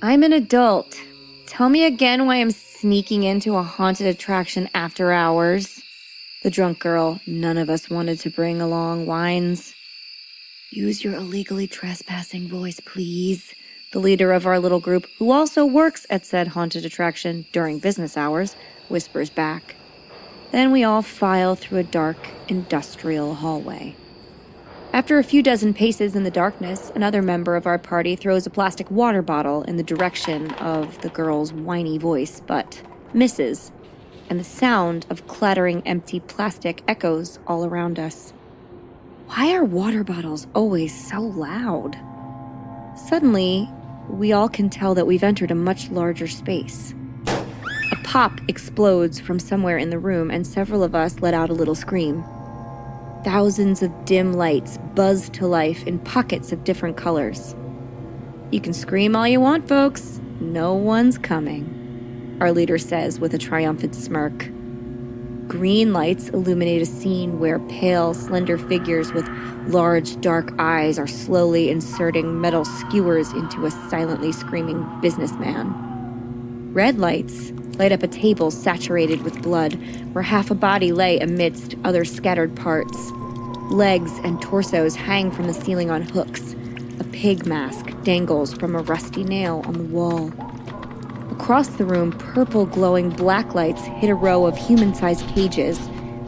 I'm an adult. Tell me again why I'm sneaking into a haunted attraction after hours. The drunk girl none of us wanted to bring along whines. Use your illegally trespassing voice, please. The leader of our little group, who also works at said haunted attraction during business hours, whispers back. Then we all file through a dark, industrial hallway. After a few dozen paces in the darkness, another member of our party throws a plastic water bottle in the direction of the girl's whiny voice, but misses, and the sound of clattering empty plastic echoes all around us. Why are water bottles always so loud? Suddenly, we all can tell that we've entered a much larger space. A pop explodes from somewhere in the room, and several of us let out a little scream. Thousands of dim lights buzz to life in pockets of different colors. You can scream all you want, folks. No one's coming, our leader says with a triumphant smirk. Green lights illuminate a scene where pale, slender figures with large, dark eyes are slowly inserting metal skewers into a silently screaming businessman. Red lights light up a table saturated with blood, where half a body lay amidst other scattered parts. Legs and torsos hang from the ceiling on hooks. A pig mask dangles from a rusty nail on the wall. Across the room, purple glowing black lights hit a row of human-sized cages.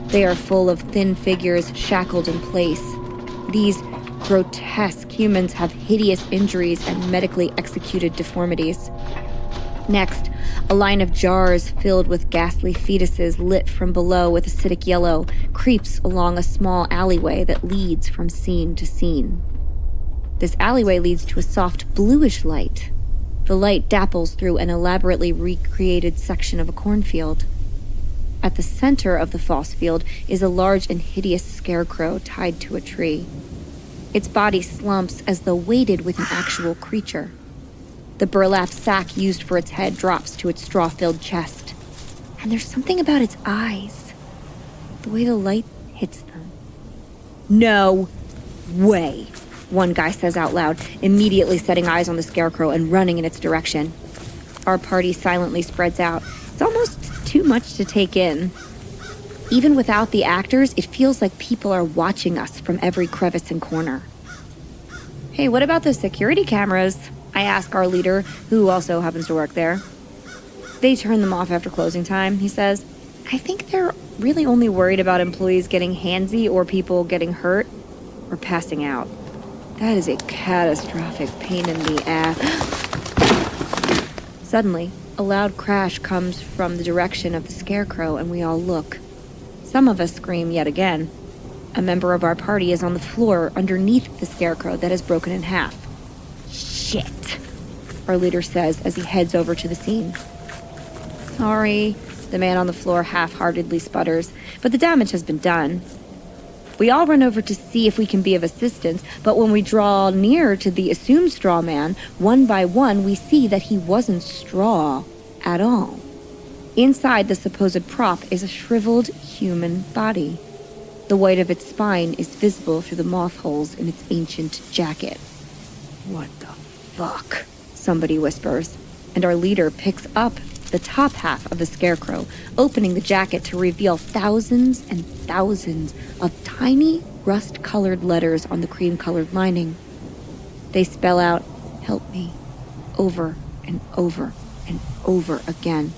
They are full of thin figures shackled in place. These grotesque humans have hideous injuries and medically executed deformities. Next, a line of jars filled with ghastly fetuses lit from below with acidic yellow creeps along a small alleyway that leads from scene to scene. This alleyway leads to a soft bluish light. The light dapples through an elaborately recreated section of a cornfield. At the center of the false field is a large and hideous scarecrow tied to a tree. Its body slumps as though weighted with an actual creature. The burlap sack used for its head drops to its straw-filled chest. And there's something about its eyes. The way the light hits them. No way, one guy says out loud, immediately setting eyes on the scarecrow and running in its direction. Our party silently spreads out. It's almost too much to take in. Even without the actors, it feels like people are watching us from every crevice and corner. Hey, what about the security cameras? I ask our leader, who also happens to work there. They turn them off after closing time, he says. I think they're really only worried about employees getting handsy or people getting hurt or passing out. That is a catastrophic pain in the ass. Suddenly, a loud crash comes from the direction of the scarecrow, and we all look. Some of us scream yet again. A member of our party is on the floor underneath the scarecrow that is broken in half. Shit, our leader says as he heads over to the scene. Sorry, the man on the floor half-heartedly sputters, but the damage has been done. We all run over to see if we can be of assistance, but when we draw near to the assumed straw man, one by one we see that he wasn't straw at all. Inside the supposed prop is a shriveled human body. The white of its spine is visible through the moth holes in its ancient jacket. What the fuck? Somebody whispers, and our leader picks up the top half of the scarecrow, opening the jacket to reveal thousands and thousands of tiny rust-colored letters on the cream-colored lining. They spell out, "Help me," over and over and over again.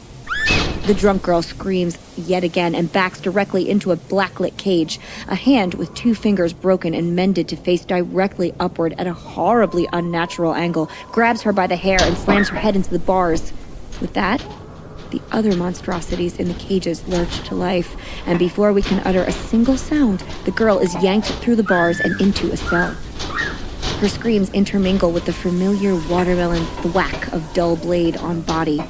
The drunk girl screams yet again and backs directly into a blacklit cage. A hand with 2 fingers broken and mended to face directly upward at a horribly unnatural angle grabs her by the hair and slams her head into the bars. With that, the other monstrosities in the cages lurch to life, and before we can utter a single sound, the girl is yanked through the bars and into a cell. Her screams intermingle with the familiar watermelon thwack of dull blade on body.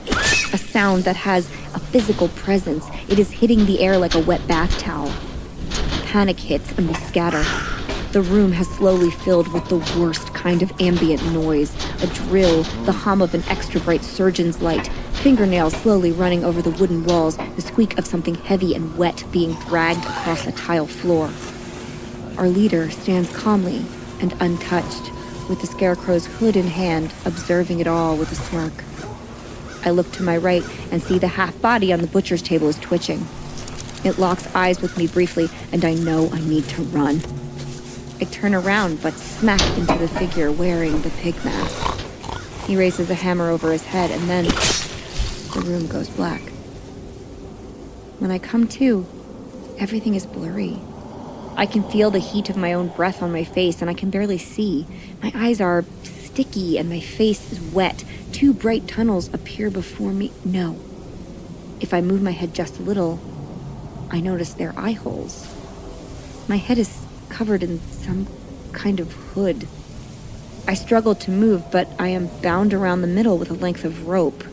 A sound that has a physical presence. It is hitting the air like a wet bath towel. Panic hits and we scatter. The room has slowly filled with the worst kind of ambient noise. A drill, the hum of an extra bright surgeon's light, fingernails slowly running over the wooden walls, the squeak of something heavy and wet being dragged across a tile floor. Our leader stands calmly and untouched, with the scarecrow's hood in hand, observing it all with a smirk. I look to my right and see the half body on the butcher's table is twitching. It locks eyes with me briefly, and I know I need to run. I turn around, but smack into the figure wearing the pig mask. He raises a hammer over his head, and then the room goes black. When I come to, everything is blurry. I can feel the heat of my own breath on my face, and I can barely see. My eyes are sticky, and my face is wet. 2 bright tunnels appear before me. No. If I move my head just a little, I notice they're eye holes. My head is covered in some kind of hood. I struggle to move, but I am bound around the middle with a length of rope.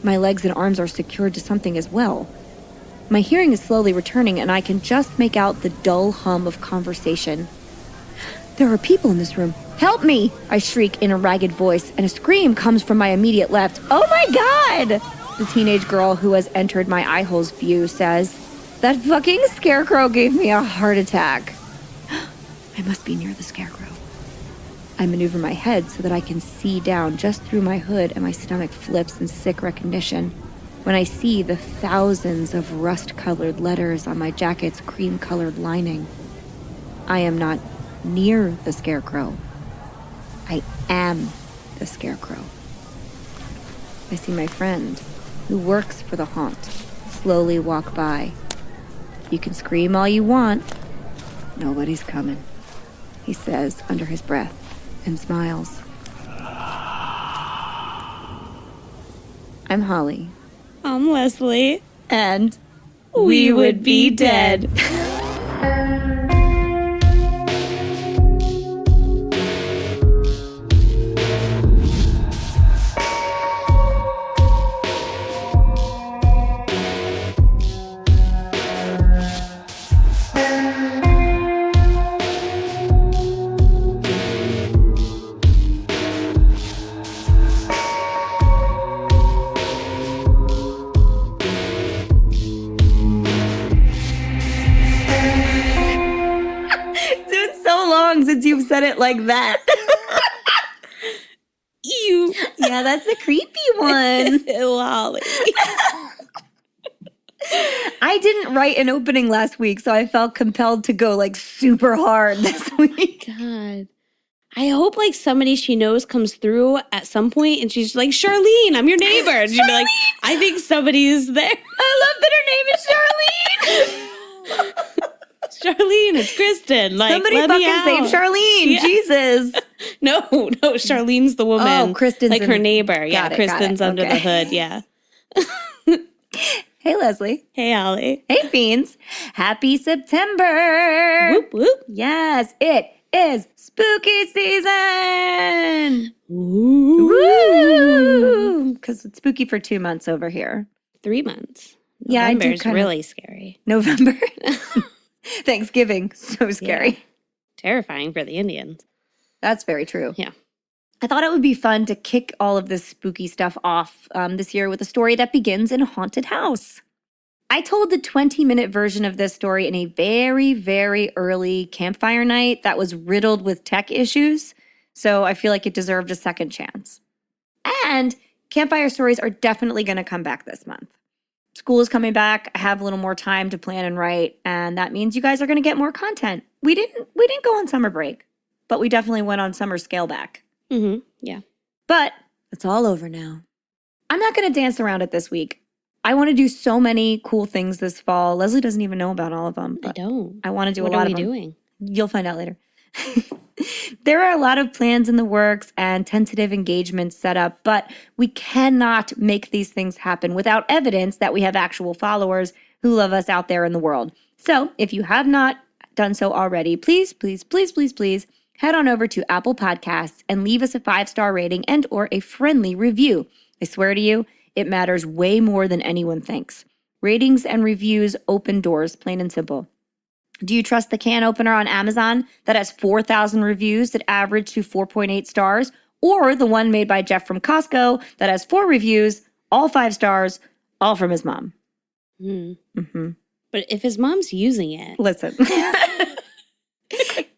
My legs and arms are secured to something as well. My hearing is slowly returning, and I can just make out the dull hum of conversation. There are people in this room. Help me! I shriek in a ragged voice, and a scream comes from my immediate left. Oh my God! The teenage girl who has entered my eye hole's view says, "That fucking scarecrow gave me a heart attack." I must be near the scarecrow. I maneuver my head so that I can see down just through my hood, and my stomach flips in sick recognition when I see the thousands of rust-colored letters on my jacket's cream-colored lining. I am not near the scarecrow. I am the scarecrow. I see my friend, who works for the haunt, slowly walk by. You can scream all you want. Nobody's coming, he says under his breath and smiles. I'm Holly. I'm Leslie. And we would be dead. Since you've said it like that. You. Yeah, that's a creepy one. Holly. I didn't write an opening last week, so I felt compelled to go like super hard this week. God. I hope like somebody she knows comes through at some point and she's like, Charlene, I'm your neighbor. And she'd be like, I think somebody's there. I love that her name is Charlene. Charlene, it's Kristen. Like, somebody let fucking me out. save Charlene. Yeah. Jesus. No, Charlene's the woman. Oh, Kristen's like her neighbor. Yeah, Kristen's under the hood. Yeah. Hey, Leslie. Hey, Holly. Hey, Fiends. Happy September. Whoop, whoop. Yes, it is spooky season. Woo. Because it's spooky for 2 months over here. 3 months. Yeah, November's really scary. November. Thanksgiving, so scary. Yeah. Terrifying for the Indians. That's very true. Yeah. I thought it would be fun to kick all of this spooky stuff off this year with a story that begins in a haunted house. I told the 20-minute version of this story in a very, very early campfire night that was riddled with tech issues, so I feel like it deserved a second chance. And campfire stories are definitely going to come back this month. School is coming back. I have a little more time to plan and write, and that means you guys are going to get more content. We didn't go on summer break, but we definitely went on summer scale back. Mm-hmm. Yeah. But it's all over now. I'm not going to dance around it this week. I want to do so many cool things this fall. Leslie doesn't even know about all of them. I don't. I want to do a lot of them. What are we doing? You'll find out later. There are a lot of plans in the works and tentative engagements set up, but we cannot make these things happen without evidence that we have actual followers who love us out there in the world. So if you have not done so already, please, please, please, please, please head on over to Apple Podcasts and leave us a 5-star rating and or a friendly review. I swear to you, it matters way more than anyone thinks. Ratings and reviews open doors, plain and simple. Do you trust the can opener on Amazon that has 4,000 reviews that average to 4.8 stars? Or the one made by Jeff from Costco that has 4 reviews, all 5 stars, all from his mom? Mm-hmm. But if his mom's using it. Listen.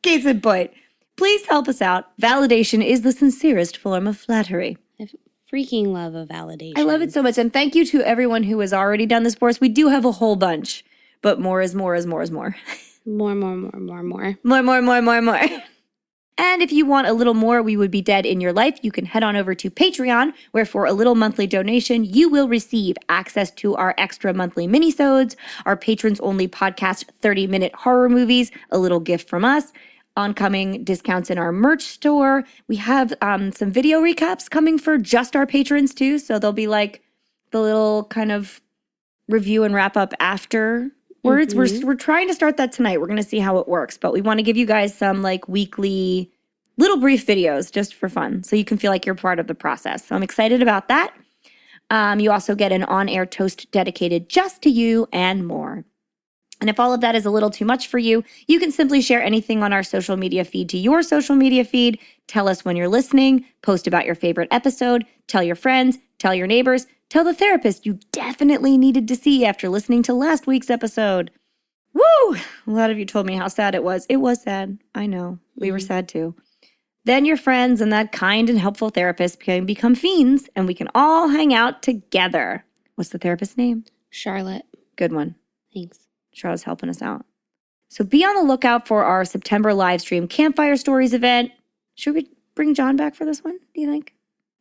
Case in point. Please help us out. Validation is the sincerest form of flattery. I freaking love a validation. I love it so much. And thank you to everyone who has already done this for us. We do have a whole bunch, but more is more is more is more. More. More. And if you want a little more, we would be dead in your life. You can head on over to Patreon, where for a little monthly donation, you will receive access to our extra monthly minisodes, our patrons-only podcast 30-minute horror movies, a little gift from us, oncoming discounts in our merch store. We have some video recaps coming for just our patrons too, so there'll be like the little kind of review and wrap up afterwards. We're trying to start that tonight. We're going to see how it works, but we want to give you guys some like weekly little brief videos just for fun, so you can feel like you're part of the process. So I'm excited about that. You also get an on-air toast dedicated just to you and more. And if all of that is a little too much for you, you can simply share anything on our social media feed to your social media feed. Tell us when you're listening, post about your favorite episode, tell your friends, tell your neighbors, tell the therapist you definitely needed to see after listening to last week's episode. Woo! A lot of you told me how sad it was. It was sad. I know. We were sad too. Then your friends and that kind and helpful therapist can become fiends, and we can all hang out together. What's the therapist's name? Charlotte. Good one. Thanks. Charlotte's helping us out. So be on the lookout for our September live stream Campfire Stories event. Should we bring John back for this one, do you think?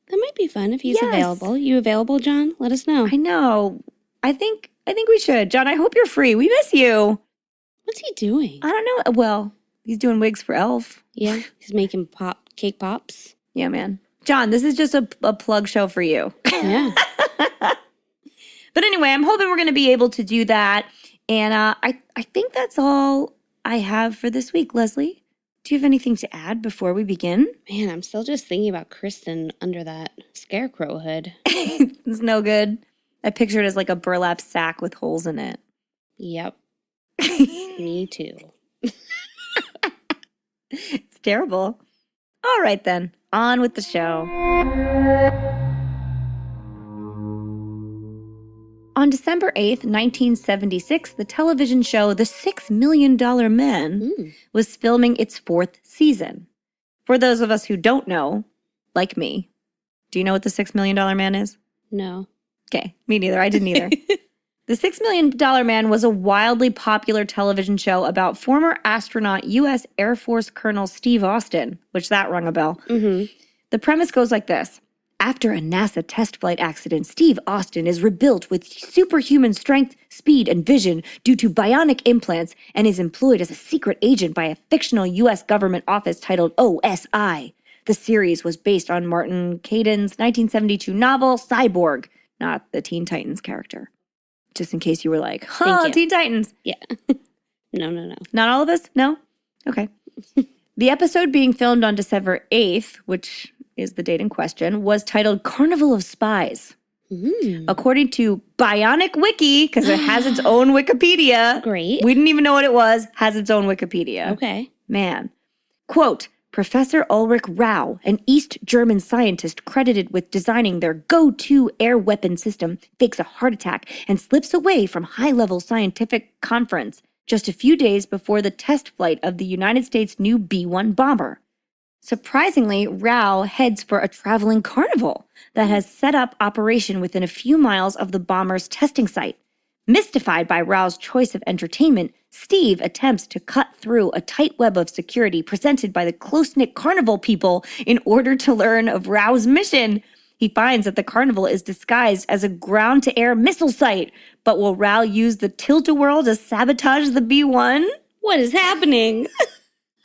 That might be fun if he's available. You available, John? Let us know. I know. I think we should. John, I hope you're free. We miss you. What's he doing? I don't know. Well, he's doing wigs for Elf. Yeah, he's making cake pops. Yeah, man. John, this is just a plug show for you. Yeah. But anyway, I'm hoping we're going to be able to do that. And I think that's all I have for this week. Leslie, do you have anything to add before we begin? Man, I'm still just thinking about Kristen under that scarecrow hood. It's no good. I picture it as like a burlap sack with holes in it. Yep. Me too. It's terrible. All right, then. On with the show. On December 8th, 1976, the television show The $6 Million Man was filming its 4th season. For those of us who don't know, like me, do you know what The $6 Million Man is? No. Okay, me neither. I didn't either. The $6 Million Man was a wildly popular television show about former astronaut U.S. Air Force Colonel Steve Austin, which that rung a bell. Mm-hmm. The premise goes like this. After a NASA test flight accident, Steve Austin is rebuilt with superhuman strength, speed, and vision due to bionic implants and is employed as a secret agent by a fictional U.S. government office titled OSI. The series was based on Martin Caidin's 1972 novel Cyborg, not the Teen Titans character. Just in case you were like, Teen Titans. Yeah. No. Not all of us? No? Okay. The episode being filmed on December 8th, which is the date in question, was titled Carnival of Spies. According to Bionic Wiki, because it has its own Wikipedia. Great. We didn't even know what it was, has its own Wikipedia. Okay. Man. Quote, Professor Ulrich Rau, an East German scientist credited with designing their go-to air weapon system, fakes a heart attack and slips away from high-level scientific conference just a few days before the test flight of the United States' new B-1 bomber. Surprisingly, Rau heads for a traveling carnival that has set up operation within a few miles of the bomber's testing site. Mystified by Rau's choice of entertainment, Steve attempts to cut through a tight web of security presented by the close-knit carnival people in order to learn of Rau's mission. He finds that the carnival is disguised as a ground-to-air missile site, but will Rau use the tilt-a-whirl to sabotage the B-1? What is happening?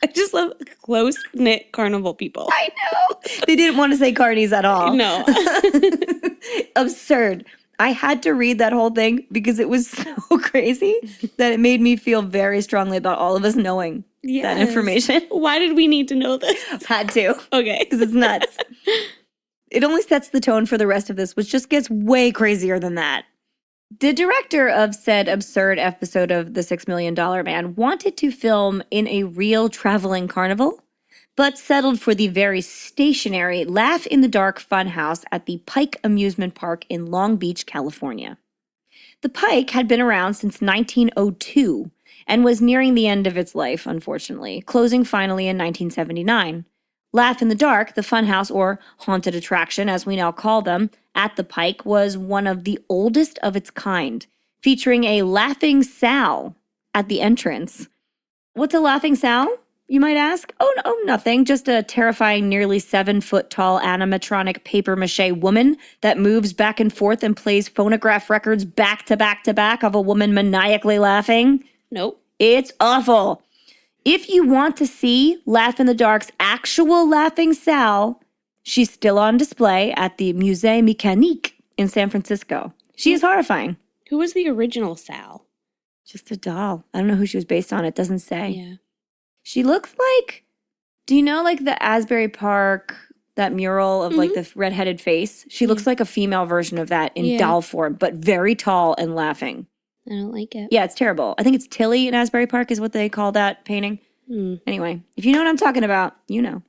I just love close-knit carnival people. I know. They didn't want to say carnies at all. No. Absurd. I had to read that whole thing because it was so crazy that it made me feel very strongly about all of us knowing that information. Why did we need to know this? Had to. Okay. Because it's nuts. It only sets the tone for the rest of this, which just gets way crazier than that. The director of said absurd episode of The $6 Million Man wanted to film in a real traveling carnival, but settled for the very stationary laugh-in-the-dark funhouse at the Pike Amusement Park in Long Beach, California. The Pike had been around since 1902 and was nearing the end of its life, unfortunately, closing finally in 1979. Laugh in the Dark, the funhouse or haunted attraction, as we now call them, at the Pike was one of the oldest of its kind, featuring a laughing Sal at the entrance. What's a laughing Sal, you might ask? Oh, no, nothing. Just a terrifying, nearly 7-foot-tall animatronic papier-mâché woman that moves back and forth and plays phonograph records back to back to back of a woman maniacally laughing. Nope. It's awful. If you want to see Laugh in the Dark's actual laughing Sal, she's still on display at the Musée Mécanique in San Francisco. She is horrifying. Who was the original Sal? Just a doll. I don't know who she was based on. It doesn't say. Yeah. She looks like, do you know like the Asbury Park, that mural of like the redheaded face? She looks like a female version of that in doll form, but very tall and laughing. I don't like it. Yeah, it's terrible. I think it's Tilly in Asbury Park is what they call that painting. Anyway, if you know what I'm talking about, you know.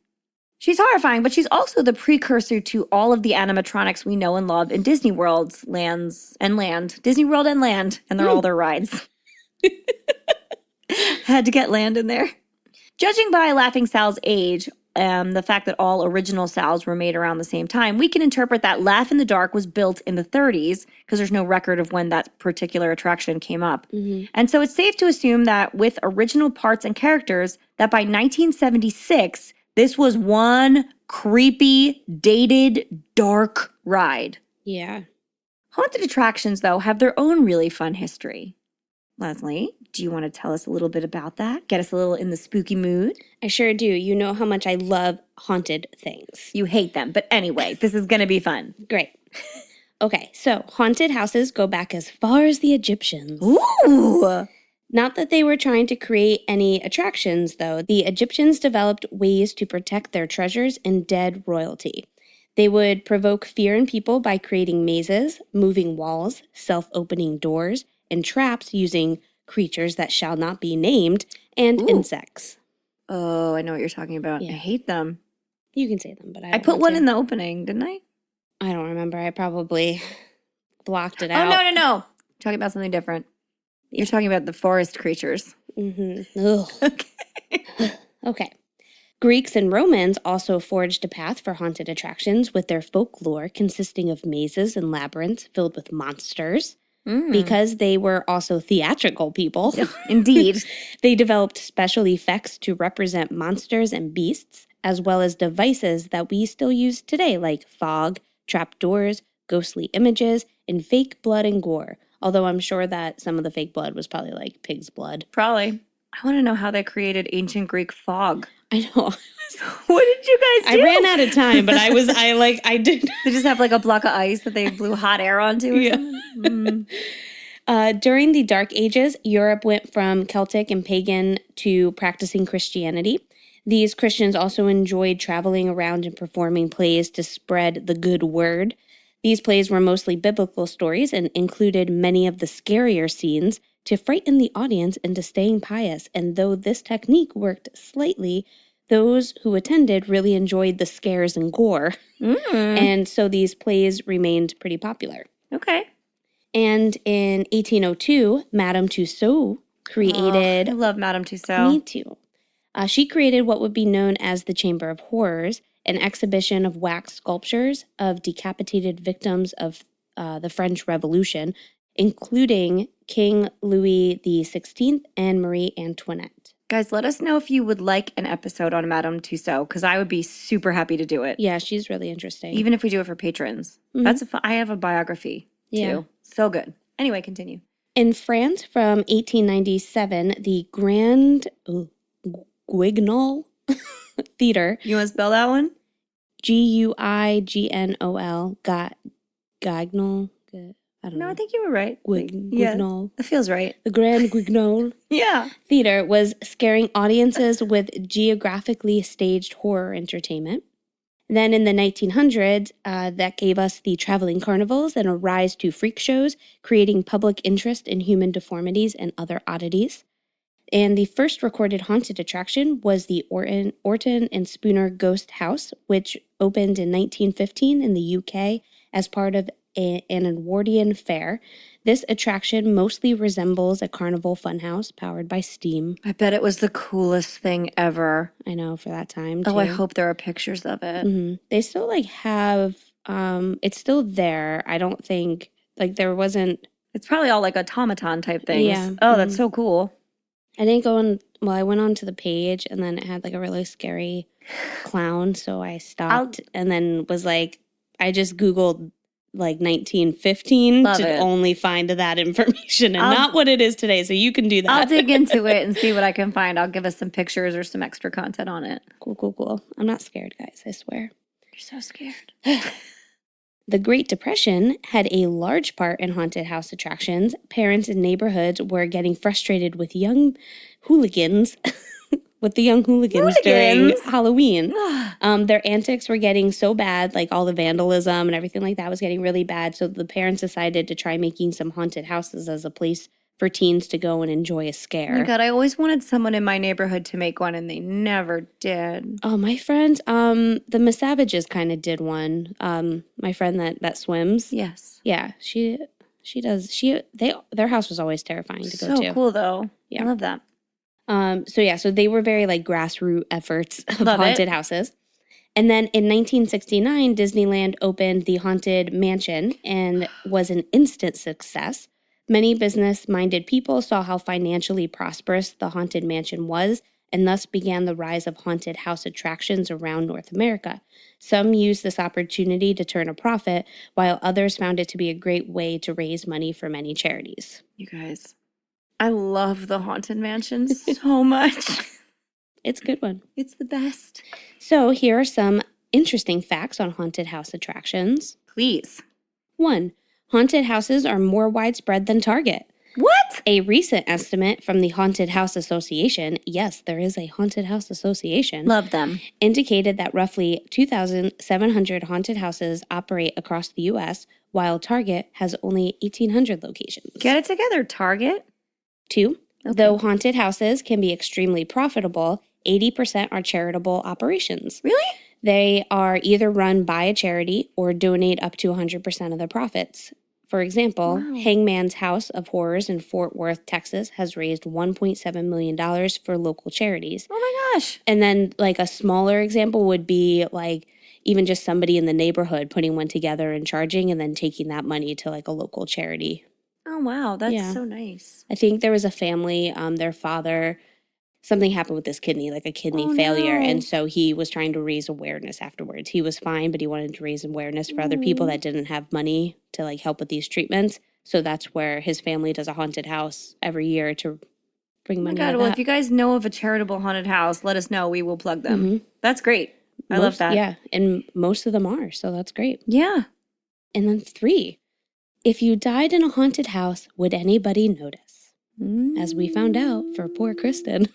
She's horrifying, but she's also the precursor to all of the animatronics we know and love in Disney World's Disney World and Land, and they're all their rides. Had to get land in there. Judging by Laughing Sal's age, the fact that all original Sals were made around the same time, we can interpret that Laugh in the Dark was built in the 30s because there's no record of when that particular attraction came up. And so it's safe to assume that with original parts and characters, that by 1976, this was one creepy, dated, dark ride. Yeah. Haunted attractions, though, have their own really fun history. Leslie, do you want to tell us a little bit about that? Get us a little in the spooky mood? I sure do. You know how much I love haunted things. You hate them, but anyway, this is going to be fun. Great. Okay, so haunted houses go back as far as the Egyptians. Ooh! Not that they were trying to create any attractions, though. The Egyptians developed ways to protect their treasures and dead royalty. They would provoke fear in people by creating mazes, moving walls, self-opening doors, and traps using creatures that shall not be named, and insects. Oh, I know what you're talking about. Yeah. I hate them. You can say them, but I put want one to. in the opening, didn't I? I don't remember. I probably blocked it out. Oh, no. Talking about something different. You're talking about the forest creatures. Ugh. Okay. Okay. Greeks and Romans also forged a path for haunted attractions with their folklore consisting of mazes and labyrinths filled with monsters. Because they were also theatrical people. Indeed. They developed special effects to represent monsters and beasts, as well as devices that we still use today, like fog, trapdoors, ghostly images, and fake blood and gore. Although I'm sure that some of the fake blood was probably like pig's blood. Probably. I want to know how they created ancient Greek fog. I know. What did you guys do? I ran out of time, but I did. They just have like a block of ice that they blew hot air onto or something? During the Dark Ages, Europe went from Celtic and pagan to practicing Christianity. These Christians also enjoyed traveling around and performing plays to spread the good word. These plays were mostly biblical stories and included many of the scarier scenes to frighten the audience into staying pious. And though this technique worked slightly, those who attended really enjoyed the scares and gore. And so these plays remained pretty popular. Okay. And in 1802, Madame Tussauds created... I love Madame Tussauds. Me too. She created what would be known as the Chamber of Horrors, an exhibition of wax sculptures of decapitated victims of the French Revolution, including King Louis XVI and Marie Antoinette. Guys, let us know if you would like an episode on Madame Tussauds, because I would be super happy to do it. Yeah, she's really interesting. Even if we do it for patrons. I have a biography, too. So good. Anyway, continue. In France, from 1897, the Grand Guignol Theater. You want to spell that one? Guignol. Guignol. I don't know. No, I think you were right. Guignol. It feels right. The Grand Guignol Theater was scaring audiences with geographically staged horror entertainment. Then in the 1900s, that gave us the traveling carnivals and a rise to freak shows, creating public interest in human deformities and other oddities. And the first recorded haunted attraction was the Orton and Spooner Ghost House, which opened in 1915 in the UK as part of an Edwardian fair. This attraction mostly resembles a carnival funhouse powered by steam. I bet it was the coolest thing ever. I know, for that time, too. Oh, I hope there are pictures of it. Mm-hmm. They still, like, have, it's still there. I don't think, like, there wasn't. It's probably all like automaton type things. Yeah. Oh, that's so cool. I didn't go on, well, I went onto the page and then it had like a really scary clown. So I stopped and then was like, I just Googled like 1915 to only find that information and not what it is today. So you can do that. I'll dig into it and see what I can find. I'll give us some pictures or some extra content on it. Cool. I'm not scared, guys. I swear. You're so scared. The Great Depression had a large part in haunted house attractions. Parents in neighborhoods were getting frustrated with young hooligans, during Halloween. Their antics were getting so bad, like all the vandalism and everything like that was getting really bad. So the parents decided to try making some haunted houses as a place for teens to go and enjoy a scare. Oh my God, I always wanted someone in my neighborhood to make one, and they never did. Oh, my friends, the Misavages kind of did one. My friend that swims. Yes. Yeah, she does. Their house was always terrifying to go to. So cool, though. Yeah. I love that. So they were very like grassroots efforts of haunted houses. And then in 1969, Disneyland opened the Haunted Mansion and was an instant success. Many business-minded people saw how financially prosperous the Haunted Mansion was, and thus began the rise of haunted house attractions around North America. Some used this opportunity to turn a profit, while others found it to be a great way to raise money for many charities. You guys, I love the Haunted Mansion so much. It's a good one. It's the best. So here are some interesting facts on haunted house attractions. Please. 1. Haunted houses are more widespread than Target. What? A recent estimate from the Haunted House Association, yes, there is a Haunted House Association. Love them. Indicated that roughly 2,700 haunted houses operate across the U.S., while Target has only 1,800 locations. Get it together, Target. 2. Okay. Though haunted houses can be extremely profitable, 80% are charitable operations. Really? They are either run by a charity or donate up to 100% of their profits. For example, Hangman's House of Horrors in Fort Worth, Texas, has raised $1.7 million for local charities. Oh my gosh. And then, like, a smaller example would be, like, even just somebody in the neighborhood putting one together and charging and then taking that money to, like, a local charity. Oh, wow. That's so nice. I think there was a family, their father, something happened with his kidney, like a kidney failure. No. And so he was trying to raise awareness afterwards. He was fine, but he wanted to raise awareness for other people that didn't have money to like help with these treatments. So that's where his family does a haunted house every year to bring money. Well, if you guys know of a charitable haunted house, let us know. We will plug them. Mm-hmm. That's great. I love that. Yeah, and most of them are, so that's great. Yeah. And then 3, if you died in a haunted house, would anybody notice? As we found out for poor Kristen.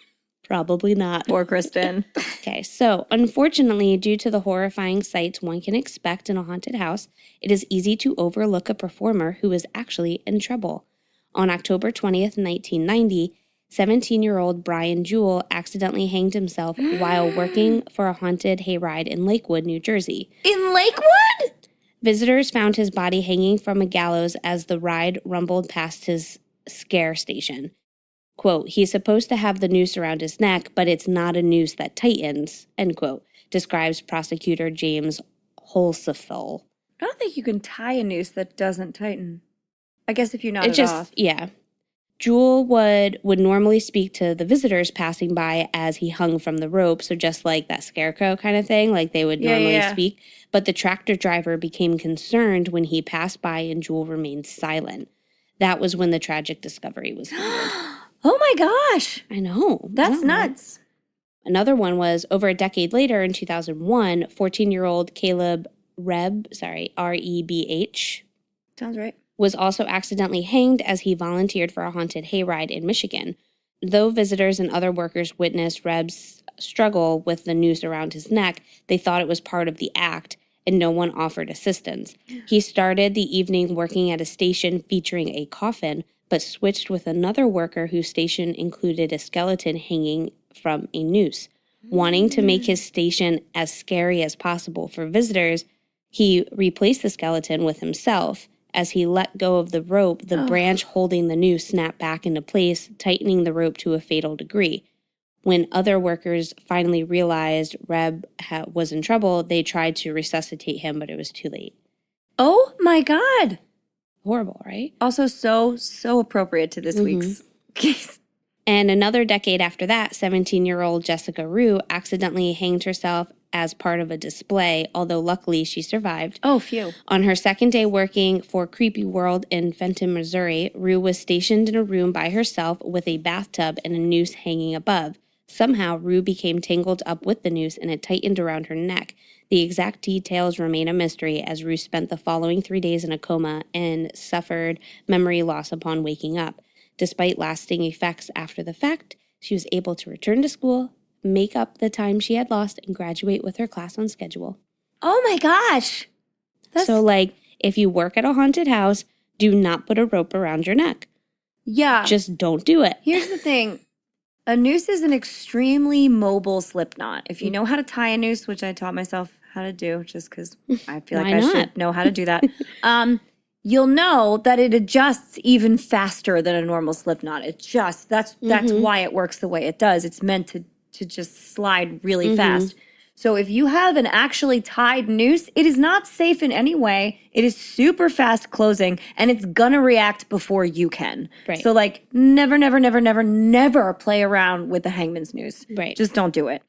Probably not. Poor Kristen. Okay, so unfortunately, due to the horrifying sights one can expect in a haunted house, it is easy to overlook a performer who is actually in trouble. On October 20th, 1990, 17-year-old Brian Jewell accidentally hanged himself while working for a haunted hayride in Lakewood, New Jersey. In Lakewood? Visitors found his body hanging from a gallows as the ride rumbled past his scare station. Quote, he's supposed to have the noose around his neck, but it's not a noose that tightens, end quote, describes prosecutor James Holsefel. I don't think you can tie a noose that doesn't tighten. I guess if you knot it off. Yeah. Jewell would normally speak to the visitors passing by as he hung from the rope, so just like that scarecrow kind of thing, like they would normally speak. But the tractor driver became concerned when he passed by and Jewell remained silent. That was when the tragic discovery was made. Oh my gosh. I know. That's nuts. Another one was over a decade later in 2001, 14-year-old Caleb R-E-B-H. Sounds right. Was also accidentally hanged as he volunteered for a haunted hayride in Michigan. Though visitors and other workers witnessed Reb's struggle with the noose around his neck, they thought it was part of the act, and no one offered assistance. He started the evening working at a station featuring a coffin, but switched with another worker whose station included a skeleton hanging from a noose. Wanting to make his station as scary as possible for visitors, He replaced the skeleton with himself. As he let go of the rope, the branch holding the noose snapped back into place, tightening the rope to a fatal degree. When other workers finally realized Reb was in trouble, they tried to resuscitate him, but it was too late. Oh my God. Horrible, right? Also so appropriate to this week's case. And another decade after that, 17-year-old Jessica Rue accidentally hanged herself as part of a display, although luckily she survived. Oh, phew. On her second day working for Creepy World in Fenton, Missouri, Rue was stationed in a room by herself with a bathtub and a noose hanging above. Somehow, Rue became tangled up with the noose and it tightened around her neck. The exact details remain a mystery as Rue spent the following 3 days in a coma and suffered memory loss upon waking up. Despite lasting effects after the fact, she was able to return to school, make up the time she had lost, and graduate with her class on schedule. Oh my gosh. So, like, if you work at a haunted house, do not put a rope around your neck. Yeah. Just don't do it. Here's the thing. A noose is an extremely mobile slip knot. If you know how to tie a noose, which I taught myself how to do just because I feel like I should know how to do that, you'll know that it adjusts even faster than a normal slip knot. That's why it works the way it does. It's meant to just slide really fast. So if you have an actually tied noose, it is not safe in any way. It is super fast closing, and it's gonna react before you can. Right. So like never play around with the hangman's noose. Right. Just don't do it.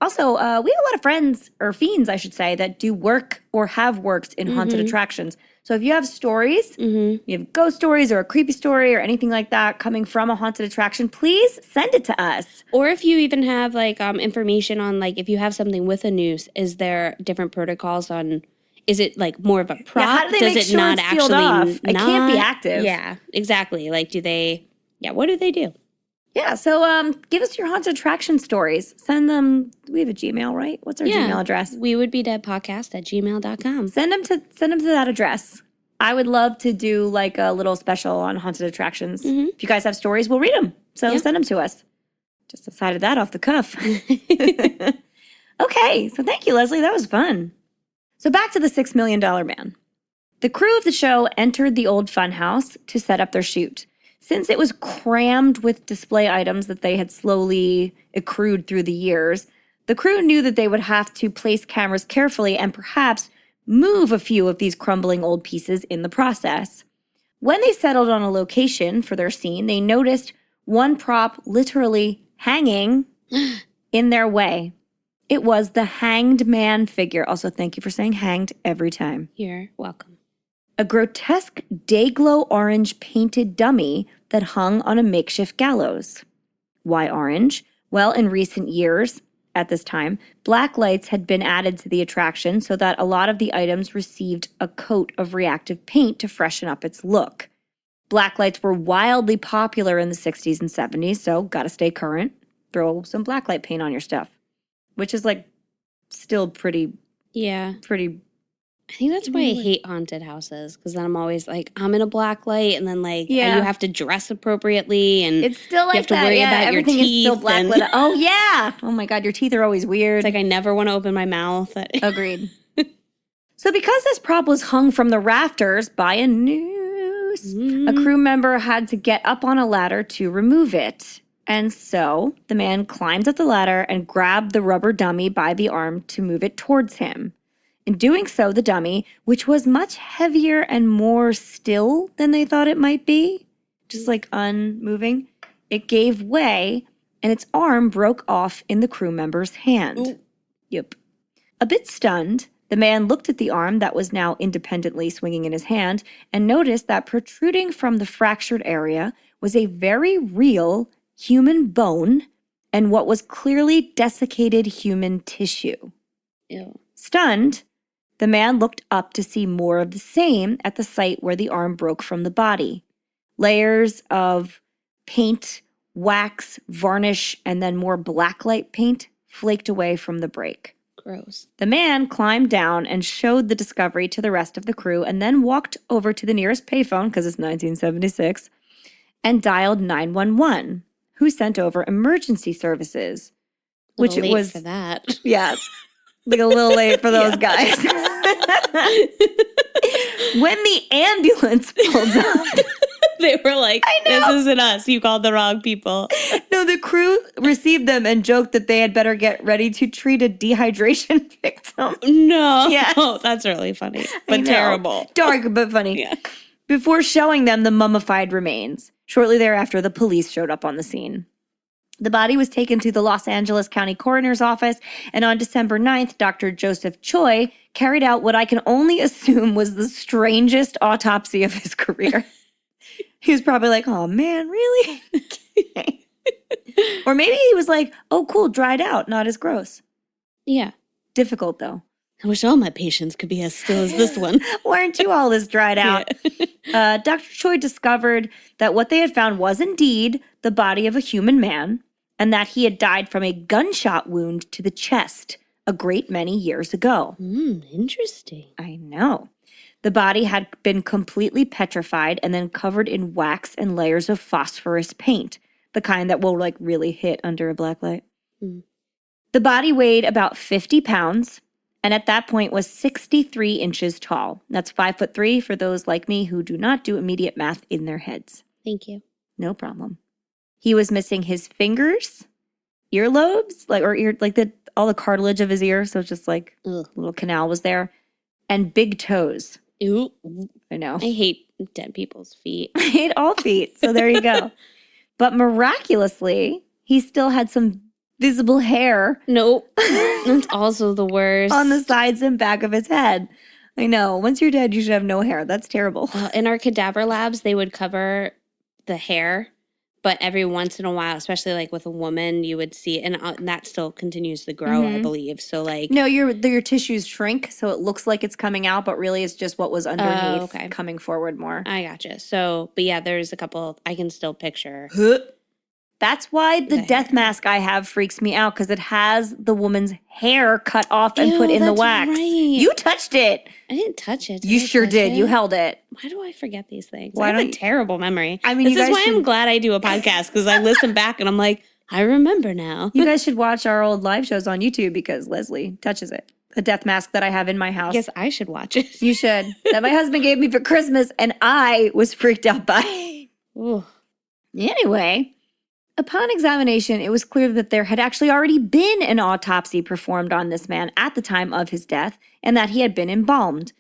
Also, we have a lot of friends, or fiends, I should say, that do work or have worked in haunted attractions. So if you have stories, you have ghost stories or a creepy story or anything like that coming from a haunted attraction, please send it to us. Or if you even have like information on like if you have something with a noose, is there different protocols on? Is it like more of a prop? Yeah, how do they Does make it sure not it's sealed actually? off? It can't be active. Yeah, exactly. Like, do they? Yeah, what do they do? Yeah, so give us your haunted attraction stories. Send them. We have a Gmail, right? What's our Gmail address? We would be deadpodcast@gmail.com. Send them to that address. I would love to do like a little special on haunted attractions. If you guys have stories, we'll read them. So send them to us. Just decided that off the cuff. Okay, so thank you, Leslie. That was fun. So back to the $6 Million Man. The crew of the show entered the old funhouse to set up their shoot. Since it was crammed with display items that they had slowly accrued through the years, the crew knew that they would have to place cameras carefully and perhaps move a few of these crumbling old pieces in the process. When they settled on a location for their scene, they noticed one prop literally hanging in their way. It was the hanged man figure. Also, thank you for saying hanged every time. You're welcome. A grotesque day-glow orange painted dummy that hung on a makeshift gallows. Why orange? Well, in recent years, at this time, black lights had been added to the attraction so that a lot of the items received a coat of reactive paint to freshen up its look. Black lights were wildly popular in the 60s and 70s, so gotta stay current. Throw some black light paint on your stuff, which is like still pretty. I think that's why I hate haunted houses, because then I'm always like, I'm in a black light, and then like you have to dress appropriately, and it's still like you have to worry about your teeth. Is still black lit. Oh yeah. Oh my God, your teeth are always weird. It's like I never want to open my mouth. Agreed. So because this prop was hung from the rafters by a noose, a crew member had to get up on a ladder to remove it. And so the man climbed up the ladder and grabbed the rubber dummy by the arm to move it towards him. In doing so, the dummy, which was much heavier and more still than they thought it might be, just like unmoving, it gave way and its arm broke off in the crew member's hand. Ooh. Yep. A bit stunned, the man looked at the arm that was now independently swinging in his hand and noticed that protruding from the fractured area was a very real human bone and what was clearly desiccated human tissue. Ew. Stunned, the man looked up to see more of the same at the site where the arm broke from the body. Layers of paint, wax, varnish, and then more blacklight paint flaked away from the break. Gross. The man climbed down and showed the discovery to the rest of the crew and then walked over to the nearest payphone, because it's 1976, and dialed 911, who sent over emergency services. Which it was for that. Yeah. Like a little late for those guys. When the ambulance pulled up, they were like, this isn't us. You called the wrong people. No, the crew received them and joked that they had better get ready to treat a dehydration victim. No. Yes. Oh, that's really funny, but terrible. Dark, but funny. Yeah. Before showing them the mummified remains. Shortly thereafter, the police showed up on the scene. The body was taken to the Los Angeles County Coroner's Office, and on December 9th, Dr. Joseph Choi carried out what I can only assume was the strangest autopsy of his career. He was probably like, oh man, really? Or maybe he was like, oh cool, dried out, not as gross. Yeah. Difficult though. I wish all my patients could be as still as this one. Why aren't you all as dried out? Yeah. Dr. Choi discovered that what they had found was indeed the body of a human man, and that he had died from a gunshot wound to the chest a great many years ago. Interesting. I know. The body had been completely petrified and then covered in wax and layers of phosphorus paint, the kind that will like really hit under a black light. The body weighed about 50 pounds, and at that point was 63 inches tall. That's 5'3" for those like me who do not do immediate math in their heads. Thank you. No problem. He was missing his fingers, earlobes, all the cartilage of his ear, so it's just like a little canal was there, and big toes. Ooh. I know. I hate dead people's feet. I hate all feet, so there you go. But miraculously, he still had some visible hair. Nope. That's also the worst. On the sides and back of his head. I know. Once you're dead, you should have no hair. That's terrible. In our cadaver labs, they would cover the hair, but every once in a while, especially like with a woman, you would see, and that still continues to grow, I believe. So like, no, your tissues shrink, so it looks like it's coming out, but really it's just what was underneath coming forward more. I gotcha. So, but yeah, there's a couple I can still picture. That's why the death mask I have freaks me out, because it has the woman's hair cut off and put in the wax. Right. You touched it. I didn't touch it. You sure did. You held it. Why do I forget these things? I have a terrible memory. I mean, this is why I'm glad I do a podcast, because I listen back and I'm like, I remember now. You guys should watch our old live shows on YouTube, because Leslie touches it. A death mask that I have in my house. I guess I should watch it. You should. That my husband gave me for Christmas, and I was freaked out by. Ooh. Anyway. Upon examination, it was clear that there had actually already been an autopsy performed on this man at the time of his death, and that he had been embalmed.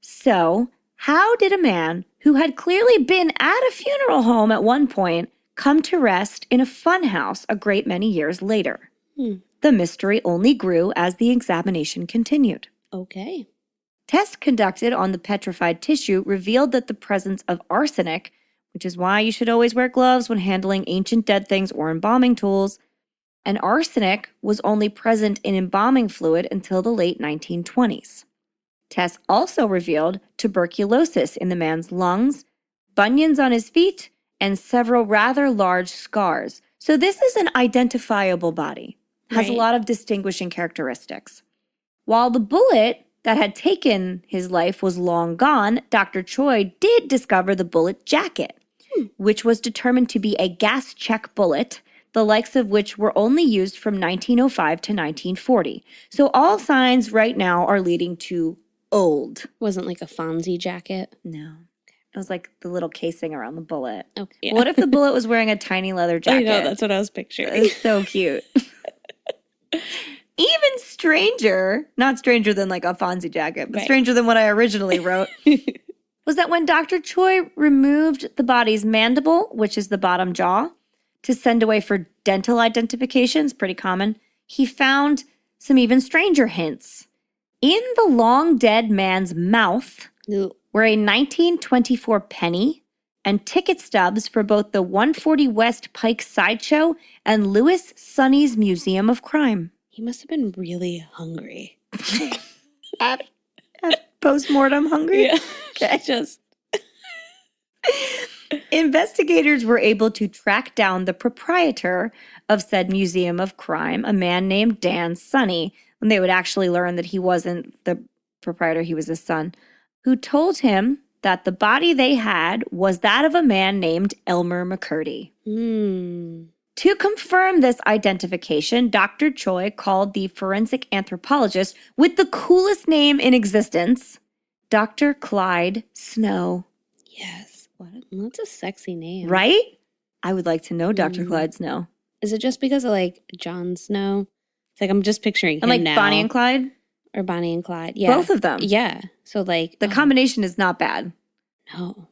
So, how did a man who had clearly been at a funeral home at one point come to rest in a funhouse a great many years later? The mystery only grew as the examination continued. Okay. Tests conducted on the petrified tissue revealed that the presence of arsenic, which is why you should always wear gloves when handling ancient dead things or embalming tools, and arsenic was only present in embalming fluid until the late 1920s. Tests also revealed tuberculosis in the man's lungs, bunions on his feet, and several rather large scars. So this is an identifiable body, has a lot of distinguishing characteristics. While the bullet that had taken his life was long gone, Dr. Choi did discover the bullet jacket, which was determined to be a gas check bullet, the likes of which were only used from 1905 to 1940. So all signs right now are leading to old. Wasn't like a Fonzie jacket? No. It was like the little casing around the bullet. Okay. Yeah. What if the bullet was wearing a tiny leather jacket? I know, that's what I was picturing. It's so cute. Even stranger, not stranger than like a Fonzie jacket, but stranger than what I originally wrote, was that when Dr. Choi removed the body's mandible, which is the bottom jaw, to send away for dental identifications, pretty common, he found some even stranger hints. In the long dead man's mouth were a 1924 penny and ticket stubs for both the 140 West Pike Sideshow and Louis Sonny's Museum of Crime. He must have been really hungry. At post-mortem hungry? Yeah. Okay. Investigators were able to track down the proprietor of said Museum of Crime, a man named Dan Sonny, when they would actually learn that he wasn't the proprietor, he was his son, who told him that the body they had was that of a man named Elmer McCurdy. To confirm this identification, Dr. Choi called the forensic anthropologist with the coolest name in existence, Dr. Clyde Snow. Yes. What? That's a sexy name. Right? I would like to know Dr. Clyde Snow. Is it just because of, like, Jon Snow? It's like I'm just picturing him And like now. Bonnie and Clyde? Or Bonnie and Clyde. Yeah. Both of them. Yeah. So, like... The combination is not bad. No.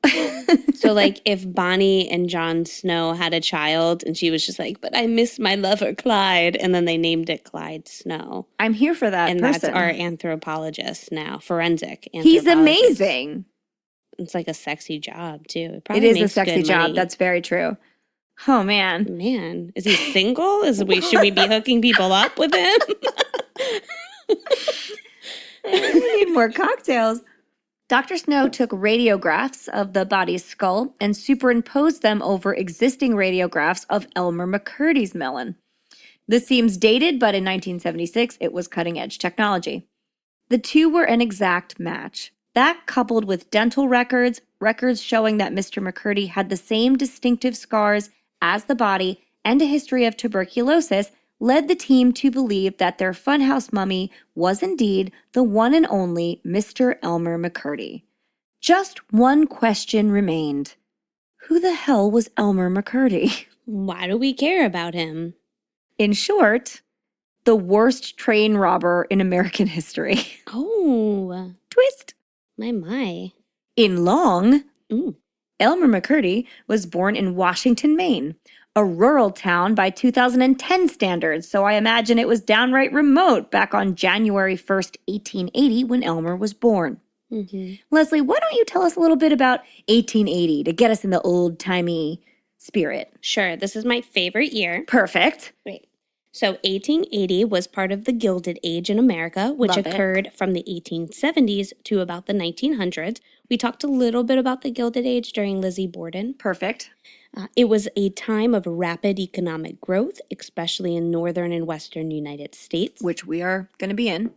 So, like, if Bonnie and Jon Snow had a child and she was just like, but I miss my lover Clyde, and then they named it Clyde Snow. I'm here for that and person. That's our anthropologist now, forensic anthropologist. He's amazing. It's like a sexy job, too. It is a sexy job. Money. That's very true. Oh, man. Man. Is he single? Should we be hooking people up with him? We need more cocktails. Dr. Snow took radiographs of the body's skull and superimposed them over existing radiographs of Elmer McCurdy's melon. This seems dated, but in 1976, it was cutting-edge technology. The two were an exact match. That, coupled with dental records showing that Mr. McCurdy had the same distinctive scars as the body and a history of tuberculosis, led the team to believe that their funhouse mummy was indeed the one and only Mr. Elmer McCurdy. Just one question remained. Who the hell was Elmer McCurdy? Why do we care about him? In short, the worst train robber in American history. Oh. Twist. My. In Long, Ooh. Elmer McCurdy was born in Washington, Maine, a rural town by 2010 standards, so I imagine it was downright remote back on January 1st, 1880, when Elmer was born. Mm-hmm. Leslie, why don't you tell us a little bit about 1880 to get us in the old-timey spirit? Sure, this is my favorite year. Perfect. Great. So 1880 was part of the Gilded Age in America, which occurred from the 1870s to about the 1900s. We talked a little bit about the Gilded Age during Lizzie Borden. Perfect. It was a time of rapid economic growth, especially in northern and western United States. Which we are going to be in.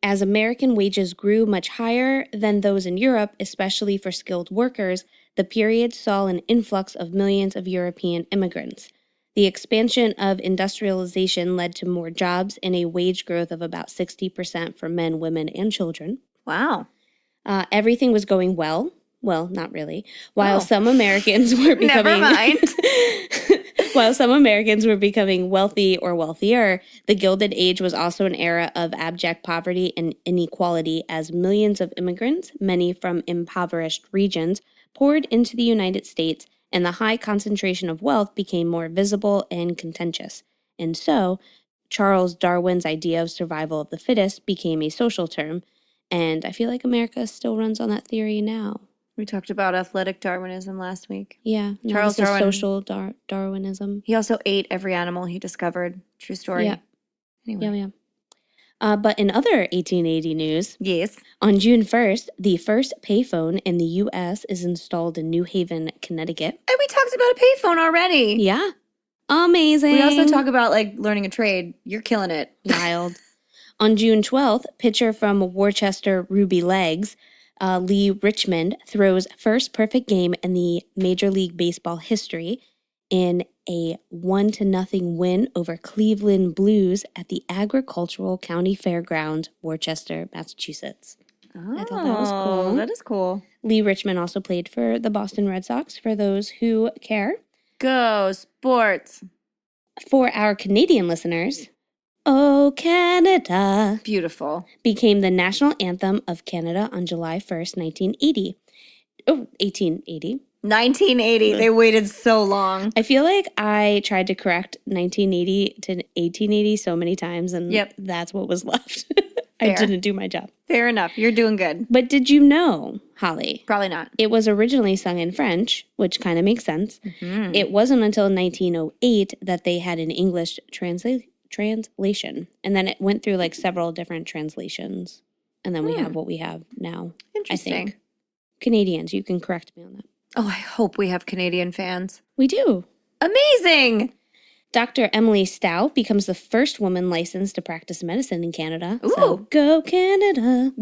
As American wages grew much higher than those in Europe, especially for skilled workers, the period saw an influx of millions of European immigrants. The expansion of industrialization led to more jobs and a wage growth of about 60% for men, women, and children. Wow. Everything was going well. Well, not really. While some Americans were becoming... Never mind. While some Americans were becoming wealthy or wealthier, the Gilded Age was also an era of abject poverty and inequality as millions of immigrants, many from impoverished regions, poured into the United States, and the high concentration of wealth became more visible and contentious. And so, Charles Darwin's idea of survival of the fittest became a social term, and I feel like America still runs on that theory now. We talked about athletic Darwinism last week. Yeah. Charles Darwin. Social Darwinism. He also ate every animal he discovered. True story. Yeah. Anyway. Yeah. But in other 1880 news, yes, on June 1st, the first payphone in the U.S. is installed in New Haven, Connecticut. And we talked about a payphone already. Yeah. Amazing. We also talk about, like, learning a trade. You're killing it. Wild. On June 12th, pitcher from Worcester Ruby Legs, Lee Richmond, throws first perfect game in the Major League Baseball history in a 1-0 win over Cleveland Blues at the Agricultural County Fairgrounds, Worcester, Massachusetts. Oh, I thought that was cool. That is cool. Lee Richmond also played for the Boston Red Sox, for those who care. Go sports. For our Canadian listeners, "Oh, Canada," beautiful, became the national anthem of Canada on July 1st, 1980. Oh, 1880. 1980. They waited so long. I feel like I tried to correct 1980 to 1880 so many times, and that's what was left. I didn't do my job. Fair enough. You're doing good. But did you know, Holly? Probably not. It was originally sung in French, which kind of makes sense. Mm-hmm. It wasn't until 1908 that they had an English translation. And then it went through like several different translations. And then we have what we have now. Interesting. I think. Canadians, you can correct me on that. Oh, I hope we have Canadian fans. We do. Amazing. Dr. Emily Stowe becomes the first woman licensed to practice medicine in Canada. Ooh. So go Canada.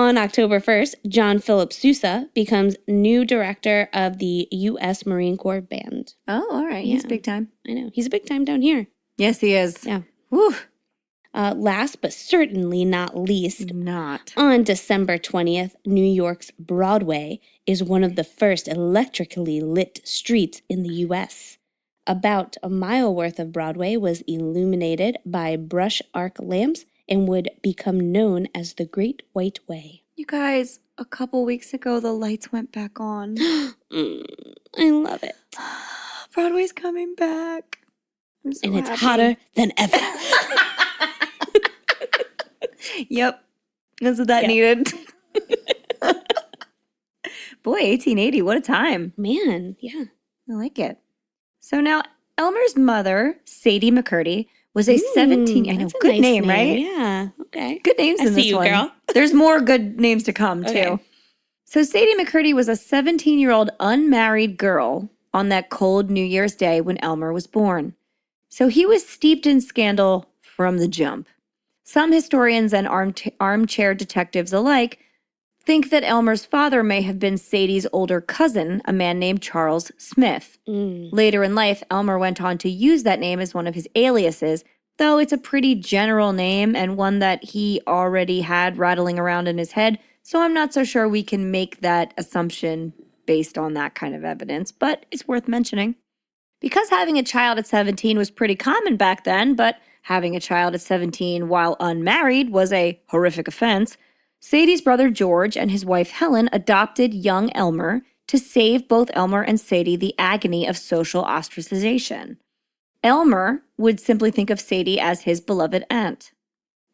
On October 1st, John Philip Sousa becomes new director of the U.S. Marine Corps Band. Oh, all right. He's Yeah. big time. I know. He's a big time down here. Yes, he is. Yeah. Whew. Last but certainly not least, Not. on December 20th, New York's Broadway is one of the first electrically lit streets in the U.S. About a mile worth of Broadway was illuminated by brush arc lamps and would become known as the Great White Way. You guys, a couple weeks ago, the lights went back on. I love it. Broadway's coming back. I'm so And it's happy. hotter than ever. Yep. That's what that Yeah. needed. Boy, 1880, what a time. Man, yeah. I like it. So now, Elmer's mother, Sadie McCurdy, was a 17... I know, That's a good nice name, right? Yeah, okay. Good names I in see this you, one. girl. There's more good names to come, Okay. too. So Sadie McCurdy was a 17-year-old unmarried girl on that cold New Year's Day when Elmer was born. So he was steeped in scandal from the jump. Some historians and armchair detectives alike think that Elmer's father may have been Sadie's older cousin, a man named Charles Smith. Later in life, Elmer went on to use that name as one of his aliases, though it's a pretty general name and one that he already had rattling around in his head, so I'm not so sure we can make that assumption based on that kind of evidence, but it's worth mentioning. Because having a child at 17 was pretty common back then, but having a child at 17 while unmarried was a horrific offense, Sadie's brother George and his wife Helen adopted young Elmer to save both Elmer and Sadie the agony of social ostracization. Elmer would simply think of Sadie as his beloved aunt.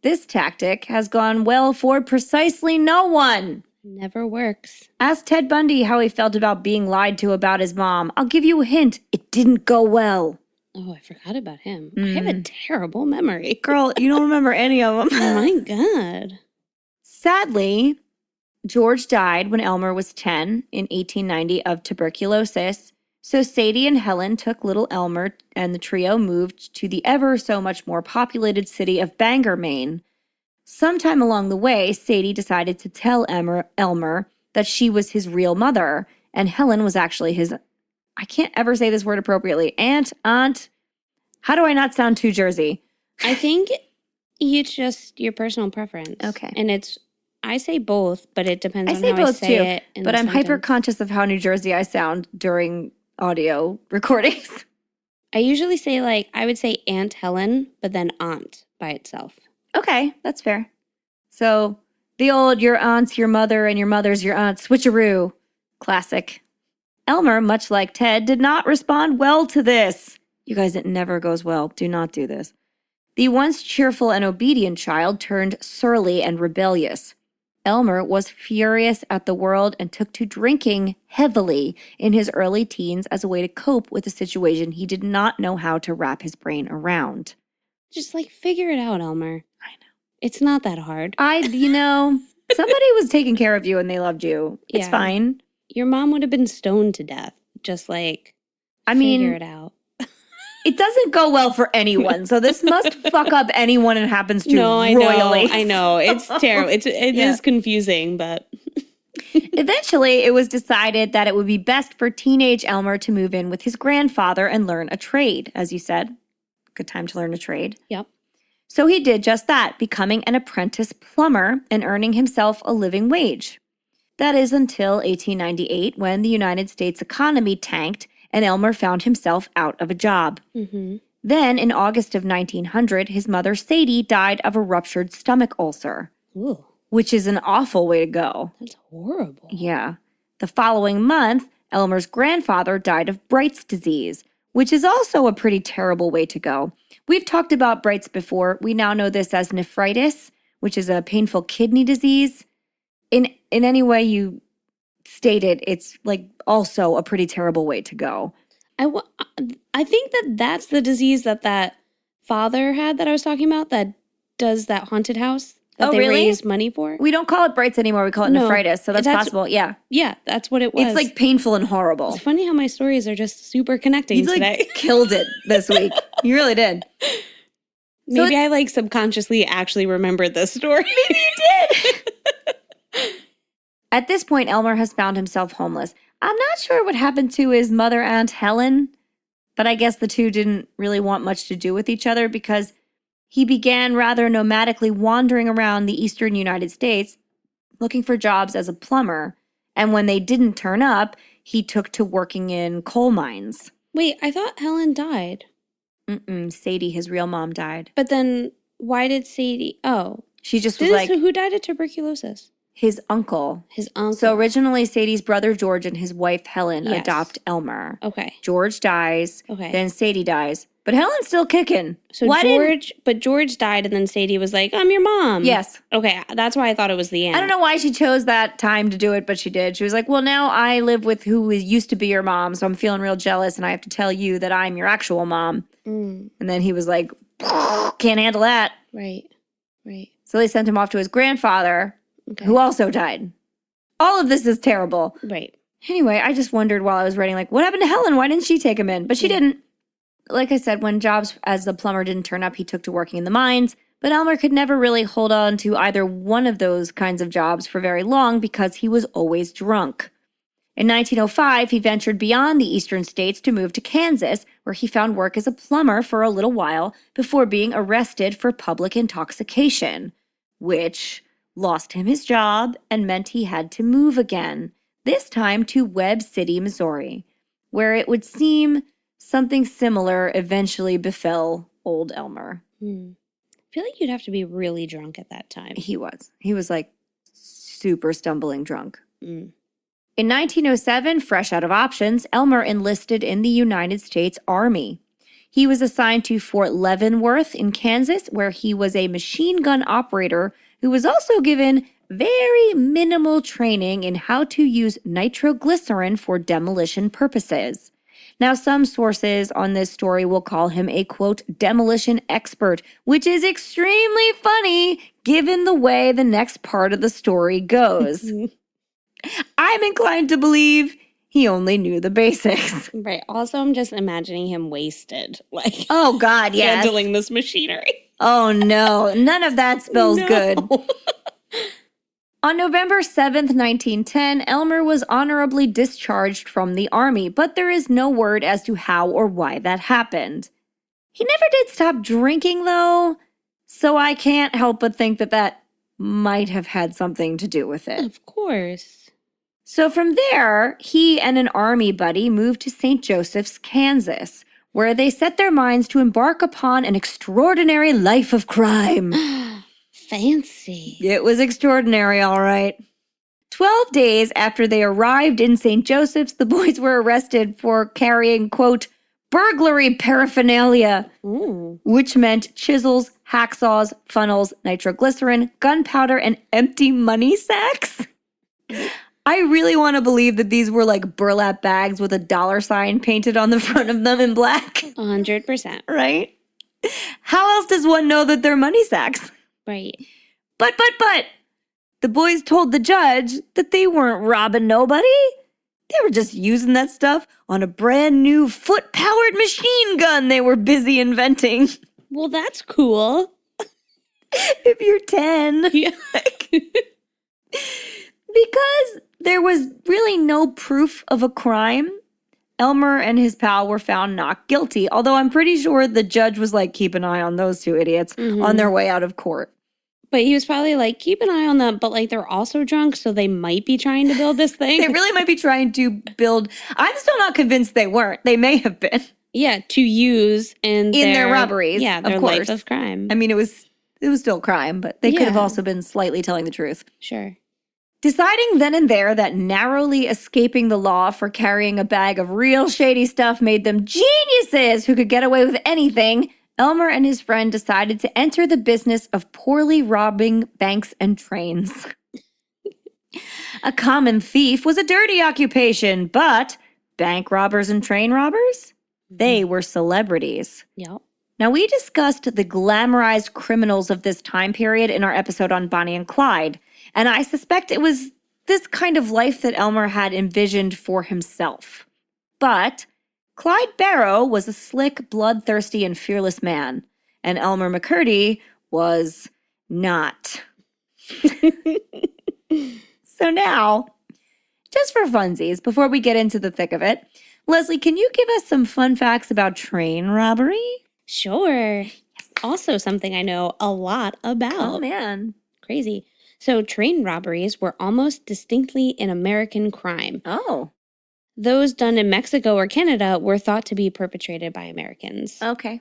This tactic has gone well for precisely no one. Never works. Ask Ted Bundy how he felt about being lied to about his mom. I'll give you a hint. It didn't go well. Oh, I forgot about him. I have a terrible memory. Girl, you don't remember any of them. Oh my God. Sadly, George died when Elmer was 10 in 1890 of tuberculosis. So Sadie and Helen took little Elmer and the trio moved to the ever so much more populated city of Bangor, Maine. Sometime along the way, Sadie decided to tell Elmer that she was his real mother, and Helen was actually his, I can't ever say this word appropriately, aunt. How do I not sound too Jersey? I think it's just your personal preference. Okay. And I say both, but it depends I on say how both I say too, it. In but the I'm sentence. hyper conscious of how New Jersey I sound during audio recordings. I usually say I would say Aunt Helen, but then aunt by itself. Okay, that's fair. So the old your aunt's your mother and your mother's your aunt switcheroo. Classic. Elmer, much like Ted, did not respond well to this. You guys, it never goes well. Do not do this. The once cheerful and obedient child turned surly and rebellious. Elmer was furious at the world and took to drinking heavily in his early teens as a way to cope with a situation he did not know how to wrap his brain around. Just figure it out, Elmer. I know. It's not that hard. Somebody was taking care of you and they loved you. It's Yeah. fine. Your mom would have been stoned to death. Just figure it out. It doesn't go well for anyone, so this must fuck up anyone it happens to royally. I know. It's terrible. It is confusing, but... Eventually, it was decided that it would be best for teenage Elmer to move in with his grandfather and learn a trade, as you said. Good time to learn a trade. Yep. So he did just that, becoming an apprentice plumber and earning himself a living wage. That is until 1898, when the United States economy tanked and Elmer found himself out of a job. Mm-hmm. Then, in August of 1900, his mother Sadie died of a ruptured stomach ulcer, Ooh, which is an awful way to go. that's horrible. Yeah. The following month, Elmer's grandfather died of Bright's disease, which is also a pretty terrible way to go. We've talked about Bright's before. We now know this as nephritis, which is a painful kidney disease. In any way you state it, it's also a pretty terrible way to go. I think that's the disease that father had that I was talking about that does that haunted house that they really? raise money for. We don't call it Bright's anymore. We call it No, nephritis, so that's possible. Yeah. Yeah, that's what it was. It's painful and horrible. It's funny how my stories are just super connecting You today. killed it this week. You really did. Maybe I subconsciously actually remembered this story. Maybe you did. At this point, Elmer has found himself homeless. I'm not sure what happened to his mother, Aunt Helen, but I guess the two didn't really want much to do with each other because he began rather nomadically wandering around the eastern United States looking for jobs as a plumber. And when they didn't turn up, he took to working in coal mines. Wait, I thought Helen died. Sadie, his real mom, died. But then why did Sadie... Oh. She just was like... Who died of tuberculosis? His uncle. His uncle. So originally, Sadie's brother George and his wife Helen adopt Elmer. Okay. George dies. Okay. Then Sadie dies. But Helen's still kicking. So George died and then Sadie was like, I'm your mom. Yes. Okay, that's why I thought it was the end. I don't know why she chose that time to do it, but she did. She was like, well, now I live with who used to be your mom, so I'm feeling real jealous and I have to tell you that I'm your actual mom. And then he was like, can't handle that. Right. So they sent him off to his grandfather, who also died. All of this is terrible. Right. Anyway, I just wondered while I was writing, like, what happened to Helen? Why didn't she take him in? But she didn't. Like I said, when jobs as the plumber didn't turn up, he took to working in the mines. But Elmer could never really hold on to either one of those kinds of jobs for very long because he was always drunk. In 1905, he ventured beyond the eastern states to move to Kansas, where he found work as a plumber for a little while before being arrested for public intoxication, which lost him his job and meant he had to move again, this time to Webb City, Missouri, where it would seem something similar eventually befell old Elmer. I feel like you'd have to be really drunk at that time. He was like super stumbling drunk. In 1907, fresh out of options, Elmer enlisted in the United States Army. He was assigned to Fort Leavenworth in Kansas, where he was a machine gun operator who was also given very minimal training in how to use nitroglycerin for demolition purposes. Now, some sources on this story will call him a, quote, demolition expert, which is extremely funny given the way the next part of the story goes. I'm inclined to believe he only knew the basics. Right. Also, I'm just imagining him wasted. Like, oh, God, yes. Handling this machinery. Oh, no. None of that spells good. On November 7th, 1910, Elmer was honorably discharged from the Army, but there is no word as to how or why that happened. He never did stop drinking, though, so I can't help but think that might have had something to do with it. Of course. So from there, he and an Army buddy moved to St. Joseph's, Kansas, where they set their minds to embark upon an extraordinary life of crime. Fancy. It was extraordinary, all right. 12 days after they arrived in St. Joseph's, the boys were arrested for carrying, quote, burglary paraphernalia, which meant chisels, hacksaws, funnels, nitroglycerin, gunpowder, and empty money sacks. I really want to believe that these were like burlap bags with a $sign painted on the front of them in black. 100%. Right? How else does one know that they're money sacks? Right. But, the boys told the judge that they weren't robbing nobody. They were just using that stuff on a brand new foot-powered machine gun they were busy inventing. Well, that's cool. If you're 10. Yeah. Because there was really no proof of a crime, Elmer and his pal were found not guilty, although I'm pretty sure the judge was like, keep an eye on those two idiots on their way out of court. But he was probably like, keep an eye on them, but like they're also drunk, so they might be trying to build this thing. They really might be trying to build. I'm still not convinced they weren't. They may have been. Yeah, to use in their robberies. Yeah, their of course. life of crime. I mean, it was still crime, but they could have also been slightly telling the truth. Sure. Deciding then and there that narrowly escaping the law for carrying a bag of real shady stuff made them geniuses who could get away with anything, Elmer and his friend decided to enter the business of poorly robbing banks and trains. A common thief was a dirty occupation, but bank robbers and train robbers? They were celebrities. Yep. Now, we discussed the glamorized criminals of this time period in our episode on Bonnie and Clyde, and I suspect it was this kind of life that Elmer had envisioned for himself. But Clyde Barrow was a slick, bloodthirsty, and fearless man, and Elmer McCurdy was not. So So now, just for funsies, before we get into the thick of it, Leslie, can you give us some fun facts about train robbery? Sure. Also something I know a lot about. Oh, man. Crazy. So train robberies were almost distinctly an American crime. Oh. Those done in Mexico or Canada were thought to be perpetrated by Americans. Okay.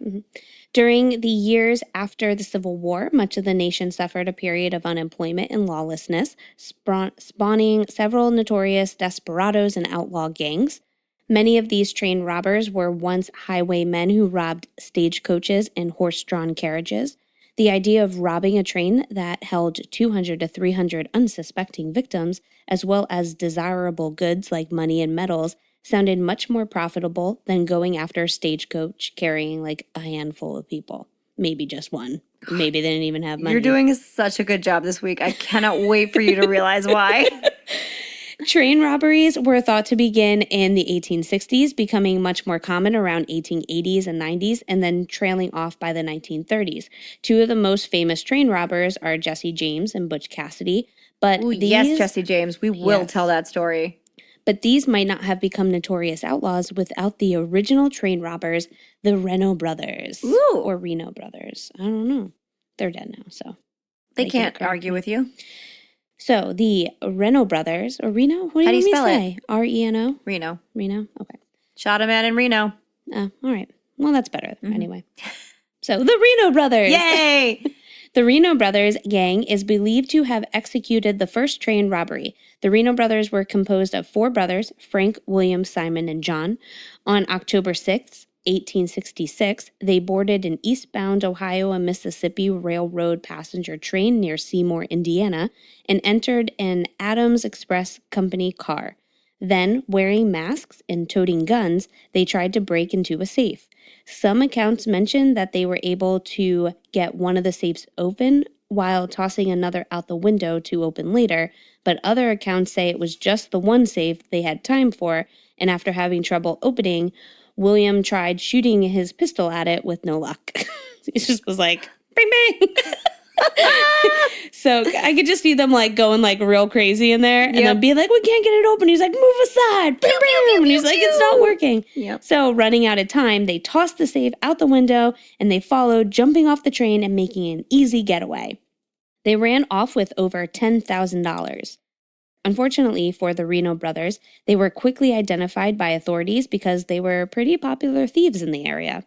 During the years after the Civil War, much of the nation suffered a period of unemployment and lawlessness, spawning several notorious desperados and outlaw gangs. Many of these train robbers were once highwaymen who robbed stagecoaches and horse-drawn carriages. The idea of robbing a train that held 200 to 300 unsuspecting victims, as well as desirable goods like money and medals, sounded much more profitable than going after a stagecoach carrying like a handful of people. Maybe just one. Maybe they didn't even have money. You're doing such a good job this week. I cannot wait for you to realize why. Train robberies were thought to begin in the 1860s, becoming much more common around 1880s and 90s, and then trailing off by the 1930s. Two of the most famous train robbers are Jesse James and Butch Cassidy. But yes, Jesse James. We will tell that story. But these might not have become notorious outlaws without the original train robbers, the Reno brothers. Ooh. Or Reno brothers. I don't know. They're dead now, so. They can't argue with you. So the Reno brothers, or Reno? What do you spell say? R-E-N-O? Reno. Reno? Okay. Shot a man in Reno. Oh, all right. Well, that's better anyway. So the Reno brothers. Yay! The Reno brothers gang is believed to have executed the first train robbery. The Reno brothers were composed of four brothers, Frank, William, Simon, and John. On October 6th, 1866, they boarded an eastbound Ohio and Mississippi Railroad passenger train near Seymour, Indiana, and entered an Adams Express Company car. Then, wearing masks and toting guns, they tried to break into a safe. Some accounts mention that they were able to get one of the safes open while tossing another out the window to open later, but other accounts say it was just the one safe they had time for, and after having trouble opening, William tried shooting his pistol at it with no luck. It just was like, bang, bang. So I could just see them like going like real crazy in there and then be like, we can't get it open. He's like, move aside. Pew, pew, pew, and he's like, it's not working. Yep. So running out of time, they tossed the safe out the window and they followed, jumping off the train and making an easy getaway. They ran off with over $10,000. Unfortunately for the Reno brothers, they were quickly identified by authorities because they were pretty popular thieves in the area.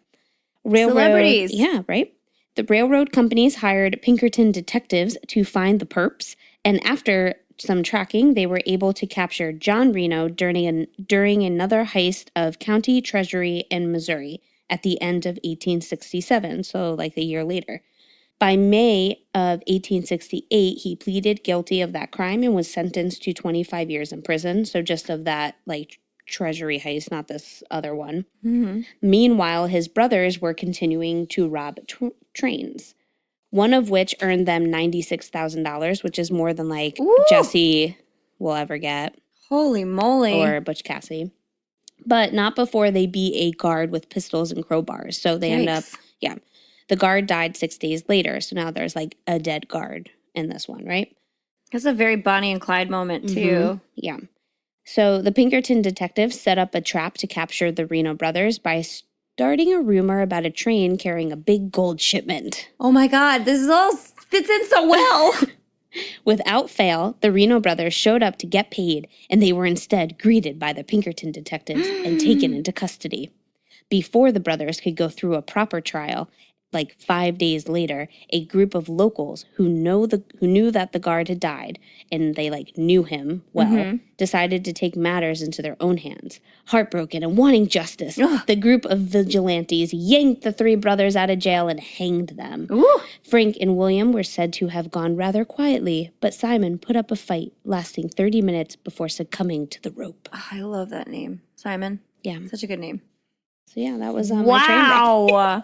Celebrities. Yeah, right? The railroad companies hired Pinkerton detectives to find the perps, and after some tracking, they were able to capture John Reno during another heist of County Treasury in Missouri at the end of 1867, so like a year later. By May of 1868, he pleaded guilty of that crime and was sentenced to 25 years in prison. So just of that, like, treasury heist, not this other one. Mm-hmm. Meanwhile, his brothers were continuing to rob trains, one of which earned them $96,000, which is more than, like, Jesse will ever get. Holy moly. Or Butch Cassidy. But not before they beat a guard with pistols and crowbars. So they end up, The guard died 6 days later, so now there's like a dead guard in this one, right? That's a very Bonnie and Clyde moment, too. Mm-hmm. Yeah. So the Pinkerton detectives set up a trap to capture the Reno brothers by starting a rumor about a train carrying a big gold shipment. Oh my God, this all fits in so well. Without fail, the Reno brothers showed up to get paid, and they were instead greeted by the Pinkerton detectives and taken into custody. Before the brothers could go through a proper trial, like 5 days later, a group of locals who knew that the guard had died, and they like knew him well, decided to take matters into their own hands. Heartbroken and wanting justice, the group of vigilantes yanked the three brothers out of jail and hanged them. Ooh. Frank and William were said to have gone rather quietly, but Simon put up a fight lasting 30 minutes before succumbing to the rope. Oh, I love that name, Simon. Yeah. Such a good name. So yeah, that was my train wreck. Wow.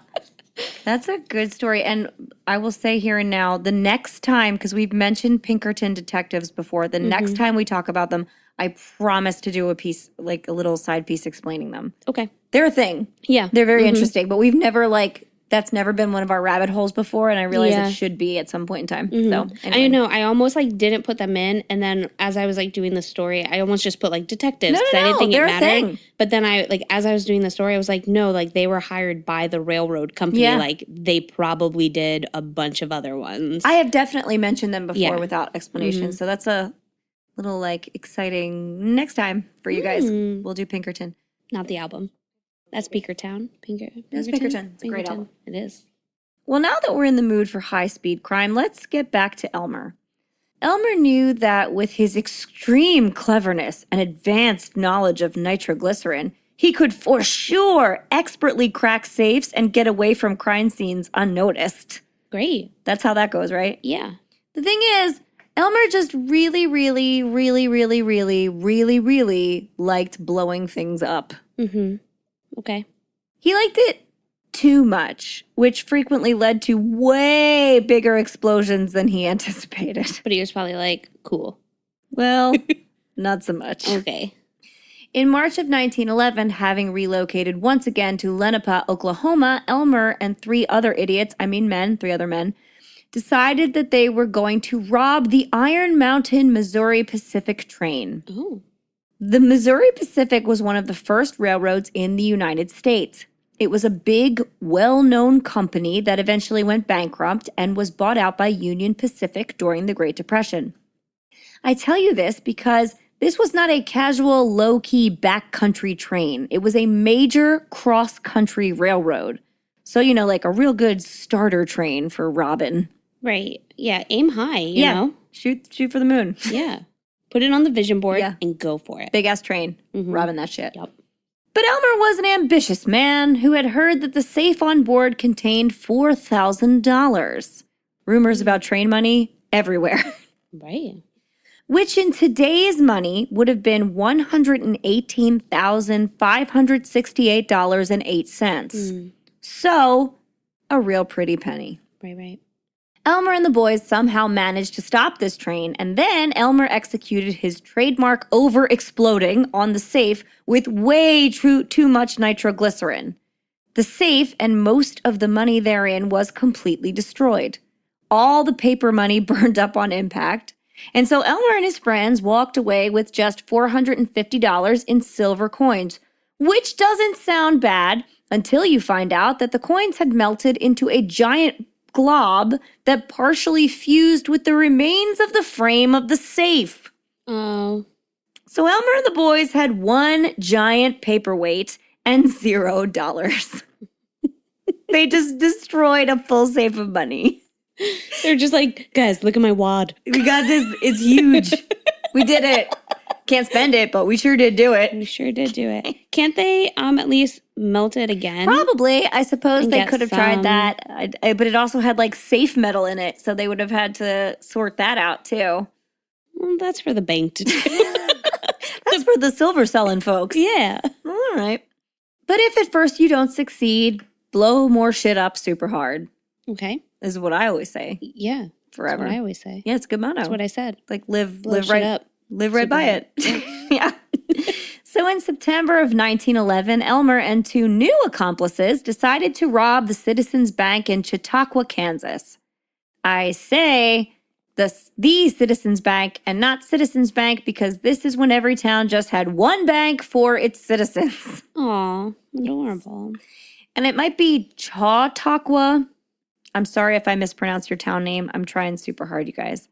That's a good story. And I will say here and now, the next time, because we've mentioned Pinkerton detectives before, the next time we talk about them, I promise to do a piece, like a little side piece explaining them. Okay. They're a thing. Yeah. They're very interesting, but we've never like That's never been one of our rabbit holes before, and I realize Yeah. it should be at some point in time. Mhm. So anyway. I know. I almost like didn't put them in, and then as I was like doing the story, I almost just put like detectives because I didn't think it they're a mattered. thing. But then I like as I was doing the story, I was like, no, like they were hired by the railroad company. Yeah. Like they probably did a bunch of other ones. I have definitely mentioned them before Yeah. without explanation. Mhm. So that's a little like exciting next time for you guys. Mm. We'll do Pinkerton. Not the album. That's Pinkertown. That's Pinkerton. It's a great album. It is. Well, now that we're in the mood for high-speed crime, let's get back to Elmer. Elmer knew that with his extreme cleverness and advanced knowledge of nitroglycerin, he could for sure expertly crack safes and get away from crime scenes unnoticed. Great. That's how that goes, right? Yeah. The thing is, Elmer just really liked blowing things up. Mm-hmm. Okay. He liked it too much, which frequently led to way bigger explosions than he anticipated. But he was probably like, cool. Well, not so much. Okay. In March of 1911, having relocated once again to Lenape, Oklahoma, Elmer and three other men, decided that they were going to rob the Iron Mountain, Missouri Pacific train. Oh. The Missouri Pacific was one of the first railroads in the United States. It was a big, well-known company that eventually went bankrupt and was bought out by Union Pacific during the Great Depression. I tell you this because this was not a casual, low-key backcountry train. It was a major cross-country railroad. So, like a real good starter train for Robin. Right. Yeah. Aim high, you know? Shoot for the moon. Yeah. Put it on the vision board and go for it. Big-ass train. Robin that shit. Yep. But Elmer was an ambitious man who had heard that the safe on board contained $4,000. Rumors about train money everywhere. Right. Which in today's money would have been $118,568.08. So, a real pretty penny. Right. Elmer and the boys somehow managed to stop this train, and then Elmer executed his trademark over-exploding on the safe with way too much nitroglycerin. The safe and most of the money therein was completely destroyed. All the paper money burned up on impact, and so Elmer and his friends walked away with just $450 in silver coins, which doesn't sound bad until you find out that the coins had melted into a giant glob that partially fused with the remains of the frame of the safe. Oh. So Elmer and the boys had one giant paperweight and $0. They just destroyed a full safe of money. They're just like, guys, look at my wad. We got this. It's huge. We did it. Can't spend it, but we sure did do it. We sure did do it. Can't they at least melt it again? Probably. I suppose And they get could have some. tried that. But it also had like safe metal in it, so they would have had to sort that out too. Well, that's for the bank to do. That's for the silver selling folks. Yeah. All right. But if at first you don't succeed, blow more shit up super hard. Okay. Is what I always say. Yeah. Forever. That's what I always say. Yeah, it's a good motto. That's what I said. Like live Blow shit right up. Live right Super by hard. it. Yeah. So in September of 1911, Elmer and two new accomplices decided to rob the Citizens Bank in Chautauqua, Kansas. I say the Citizens Bank and not Citizens Bank because this is when every town just had one bank for its citizens. Aw, adorable. And it might be Chautauqua. I'm sorry if I mispronounce your town name. I'm trying super hard, you guys.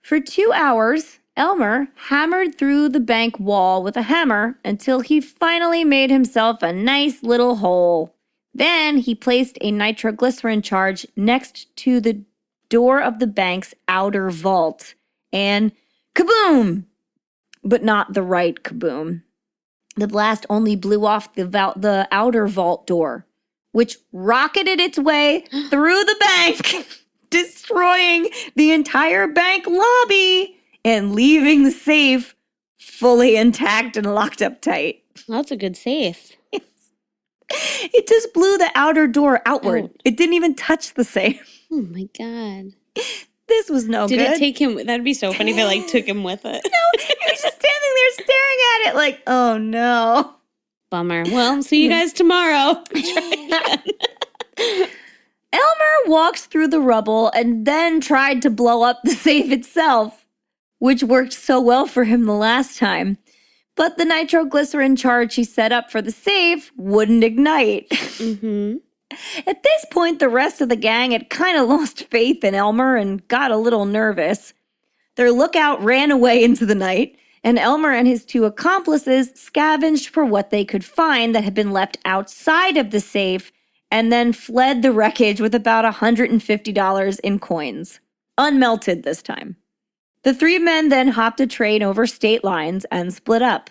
For 2 hours, Elmer hammered through the bank wall with a hammer until he finally made himself a nice little hole. Then he placed a nitroglycerin charge next to the door of the bank's outer vault and kaboom! But not the right kaboom. The blast only blew off the outer vault door, which rocketed its way through the bank, destroying the entire bank lobby and leaving the safe fully intact and locked up tight. Well, that's a good safe. It just blew the outer door outward. Out. It didn't even touch the safe. Oh my God. This was no Did good. it take him? That'd be so funny if it took him with it. No, he was just standing there staring at it like, oh no. Bummer. Well, see you guys tomorrow. walks through the rubble and then tried to blow up the safe itself, which worked so well for him the last time. But the nitroglycerin charge he set up for the safe wouldn't ignite. Mm-hmm. At this point, the rest of the gang had kind of lost faith in Elmer and got a little nervous. Their lookout ran away into the night, and Elmer and his 2 accomplices scavenged for what they could find that had been left outside of the safe, and then fled the wreckage with about $150 in coins. Unmelted this time. The 3 men then hopped a train over state lines and split up.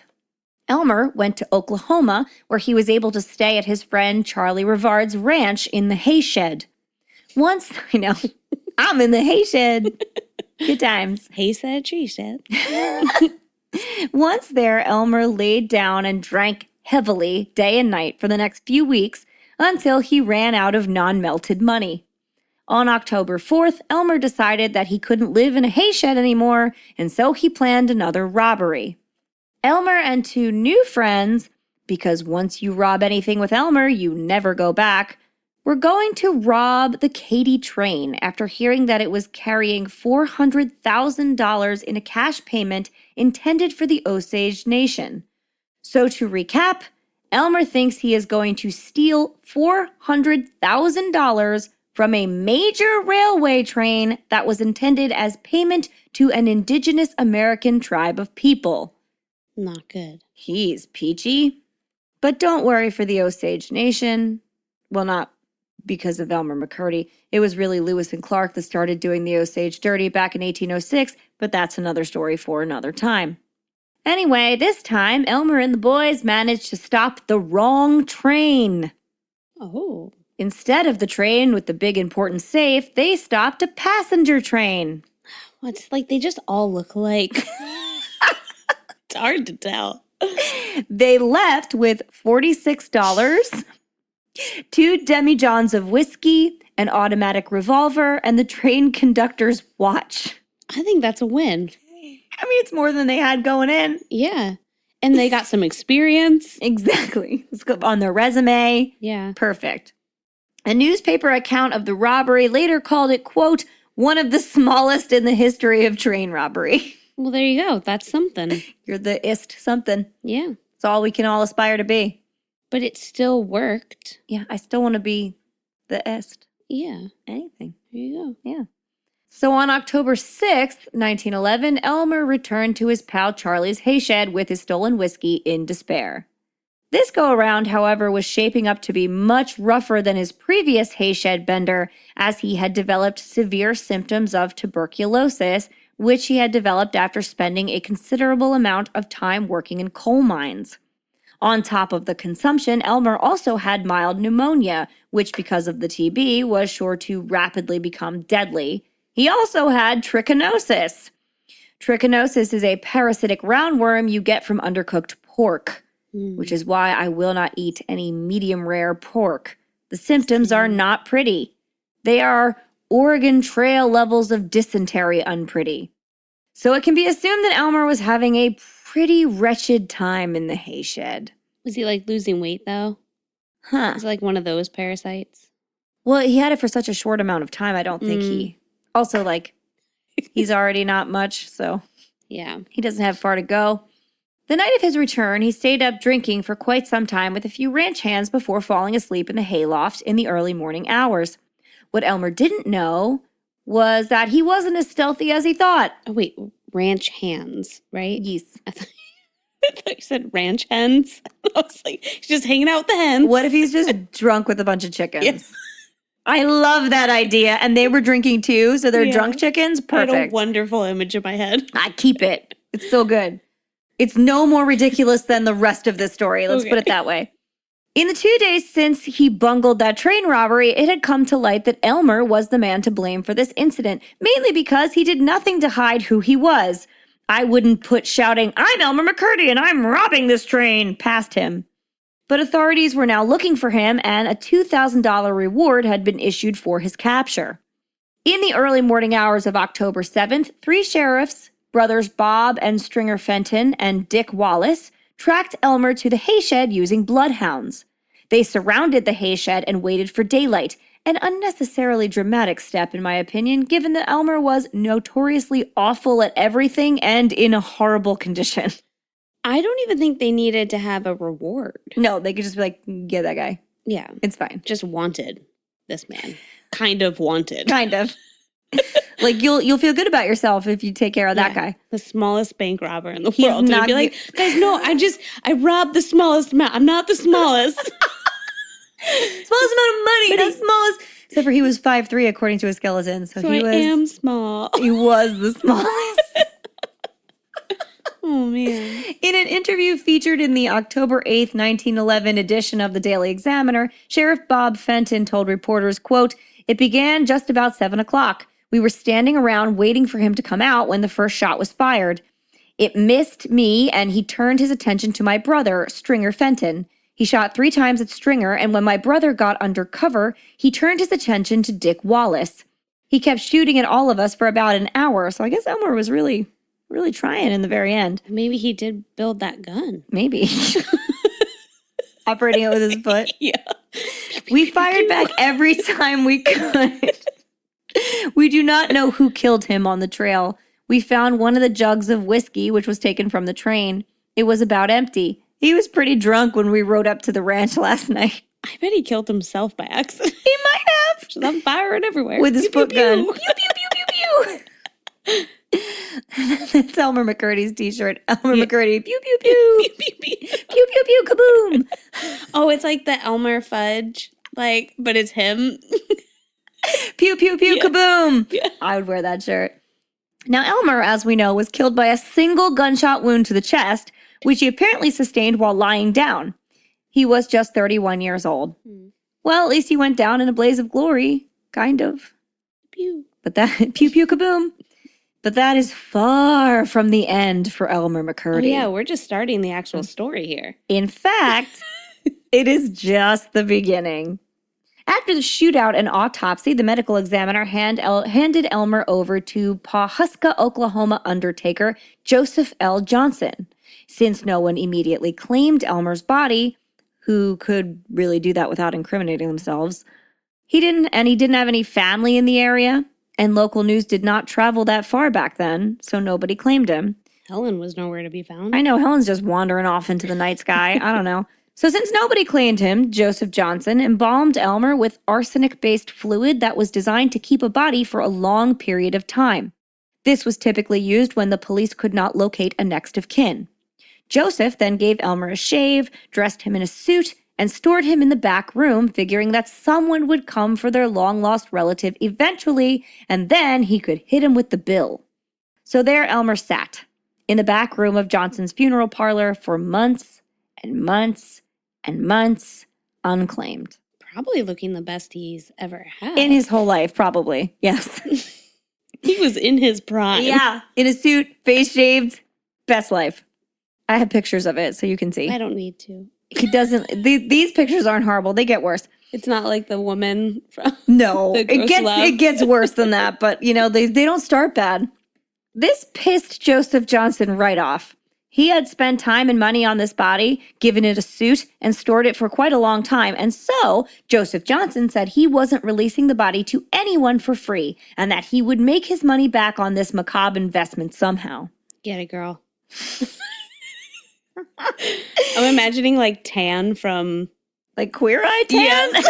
Elmer went to Oklahoma, where he was able to stay at his friend Charlie Rivard's ranch in the hay shed. Once, I'm in the hay shed. Good times. He said, she said. Once there, Elmer laid down and drank heavily day and night for the next few weeks until he ran out of non-melted money. On October 4th, Elmer decided that he couldn't live in a hay shed anymore, and so he planned another robbery. Elmer and 2 new friends, because once you rob anything with Elmer, you never go back, were going to rob the Katy train after hearing that it was carrying $400,000 in a cash payment intended for the Osage Nation. So to recap, Elmer thinks he is going to steal $400,000 from a major railway train that was intended as payment to an indigenous American tribe of people. Not good. He's peachy. But don't worry for the Osage Nation. Well, not because of Elmer McCurdy. It was really Lewis and Clark that started doing the Osage dirty back in 1806, but that's another story for another time. Anyway, this time, Elmer and the boys managed to stop the wrong train. Oh. Instead of the train with the big important safe, they stopped a passenger train. Well, it's like they just all look alike. It's hard to tell. They left with $46, 2 demijohns of whiskey, an automatic revolver, and the train conductor's watch. I think that's a win. I mean, it's more than they had going in. Yeah. And they got some experience. Exactly. It's on their resume. Yeah. Perfect. A newspaper account of the robbery later called it, quote, one of the smallest in the history of train robbery. Well, there you go. That's something. You're the ist something. Yeah. It's all we can all aspire to be. But it still worked. Yeah, I still want to be the ist. Yeah. Anything. There you go. Yeah. So on October 6th, 1911, Elmer returned to his pal Charlie's hay shed with his stolen whiskey in despair. This go-around, however, was shaping up to be much rougher than his previous hay shed bender, as he had developed severe symptoms of tuberculosis, which he had developed after spending a considerable amount of time working in coal mines. On top of the consumption, Elmer also had mild pneumonia, which because of the TB was sure to rapidly become deadly. He also had trichinosis. Trichinosis is a parasitic roundworm you get from undercooked pork, which is why I will not eat any medium rare pork. The symptoms are not pretty. They are Oregon Trail levels of dysentery unpretty. So it can be assumed that Elmer was having a pretty wretched time in the hay shed. Was he like losing weight though? Huh. Was it like one of those parasites? Well, he had it for such a short amount of time. I don't think he... Also, like, he's already not much, so... Yeah. He doesn't have far to go. The night of his return, he stayed up drinking for quite some time with a few ranch hands before falling asleep in the hayloft in the early morning hours. What Elmer didn't know was that he wasn't as stealthy as he thought. Oh, wait. Ranch hands, right? Yes. I thought you said ranch hens. I was like, he's just hanging out with the hens. What if he's just drunk with a bunch of chickens? Yes. I love that idea. And they were drinking too, so they're drunk chickens? Perfect. I had a wonderful image in my head. I keep it. It's so good. It's no more ridiculous than the rest of this story. Let's put it that way. In the 2 days since he bungled that train robbery, it had come to light that Elmer was the man to blame for this incident, mainly because he did nothing to hide who he was. I wouldn't put shouting, "I'm Elmer McCurdy and I'm robbing this train," past him. But authorities were now looking for him, and a $2,000 reward had been issued for his capture. In the early morning hours of October 7th, 3 sheriffs, brothers Bob and Stringer Fenton and Dick Wallace, tracked Elmer to the hay shed using bloodhounds. They surrounded the hay shed and waited for daylight, An unnecessarily dramatic step, in my opinion, given that Elmer was notoriously awful at everything and in a horrible condition. I don't even think they needed to have a reward. No, they could just be like, get that guy. Yeah. It's fine. Just wanted this man. Kind of wanted. Kind of. Like, you'll feel good about yourself if you take care of that guy. The smallest bank robber in the He's world. not And be like, guys, no, I robbed the smallest amount. I'm not the smallest. Smallest amount of money. The smallest. Except for he was 5'3", according to his skeleton. So he I am small. He was the smallest. Oh, man. In an interview featured in the October 8th, 1911 edition of the Daily Examiner, Sheriff Bob Fenton told reporters, quote, "It began just about 7 o'clock. We were standing around waiting for him to come out when the first shot was fired. It missed me, and he turned his attention to my brother, Stringer Fenton. He shot 3 times at Stringer, and when my brother got under cover, he turned his attention to Dick Wallace. He kept shooting at all of us for about an hour, so I guess Elmer was really trying in the very end." Maybe he did build that gun. Maybe. Operating it with his foot. Yeah. We fired back every time we could. We do not know who killed him on the trail. We found one of the jugs of whiskey, which was taken from the train. It was about empty. He was pretty drunk when we rode up to the ranch last night. I bet he killed himself by accident. He might have. Just I'm firing everywhere. With his foot gun. Pew, pew, pew, pew, pew, pew. That's Elmer McCurdy's t-shirt. Elmer McCurdy. Pew, pew, pew. Pew, pew, pew. Pew, pew, pew, kaboom. Oh, it's like the Elmer Fudge, but it's him. Pew, pew, pew, kaboom. Yeah. I would wear that shirt. Now, Elmer, as we know, was killed by a single gunshot wound to the chest, which he apparently sustained while lying down. He was just 31 years old. Well, at least he went down in a blaze of glory. Kind of. Pew. But that, pew, pew, kaboom. But that is far from the end for Elmer McCurdy. Oh, yeah, we're just starting the actual story here. In fact, it is just the beginning. After the shootout and autopsy, the medical examiner handed Elmer over to Pawhuska, Oklahoma undertaker Joseph L. Johnson. Since no one immediately claimed Elmer's body, who could really do that without incriminating themselves, he didn't have any family in the area, and local news did not travel that far back then, so nobody claimed him. Helen was nowhere to be found. I know, Helen's just wandering off into the night sky. I don't know. So since nobody claimed him, Joseph Johnson embalmed Elmer with arsenic-based fluid that was designed to keep a body for a long period of time. This was typically used when the police could not locate a next of kin. Joseph then gave Elmer a shave, dressed him in a suit, and stored him in the back room, figuring that someone would come for their long-lost relative eventually, and then he could hit him with the bill. So there Elmer sat, in the back room of Johnson's funeral parlor for months and months and months, unclaimed. Probably looking the best he's ever had. In his whole life, probably. Yes. He was in his prime. Yeah. In a suit, face shaved, best life. I have pictures of it so you can see. I don't need to. He doesn't, these pictures aren't horrible. They get worse. It's not like the woman from No, The Gross Love. it gets worse than that, but you know, they don't start bad. This pissed Joseph Johnson right off. He had spent time and money on this body, given it a suit, and stored it for quite a long time. And so Joseph Johnson said he wasn't releasing the body to anyone for free and that he would make his money back on this macabre investment somehow. Get it, girl. I'm imagining like Tan from Like Queer Eye Tan? Yes.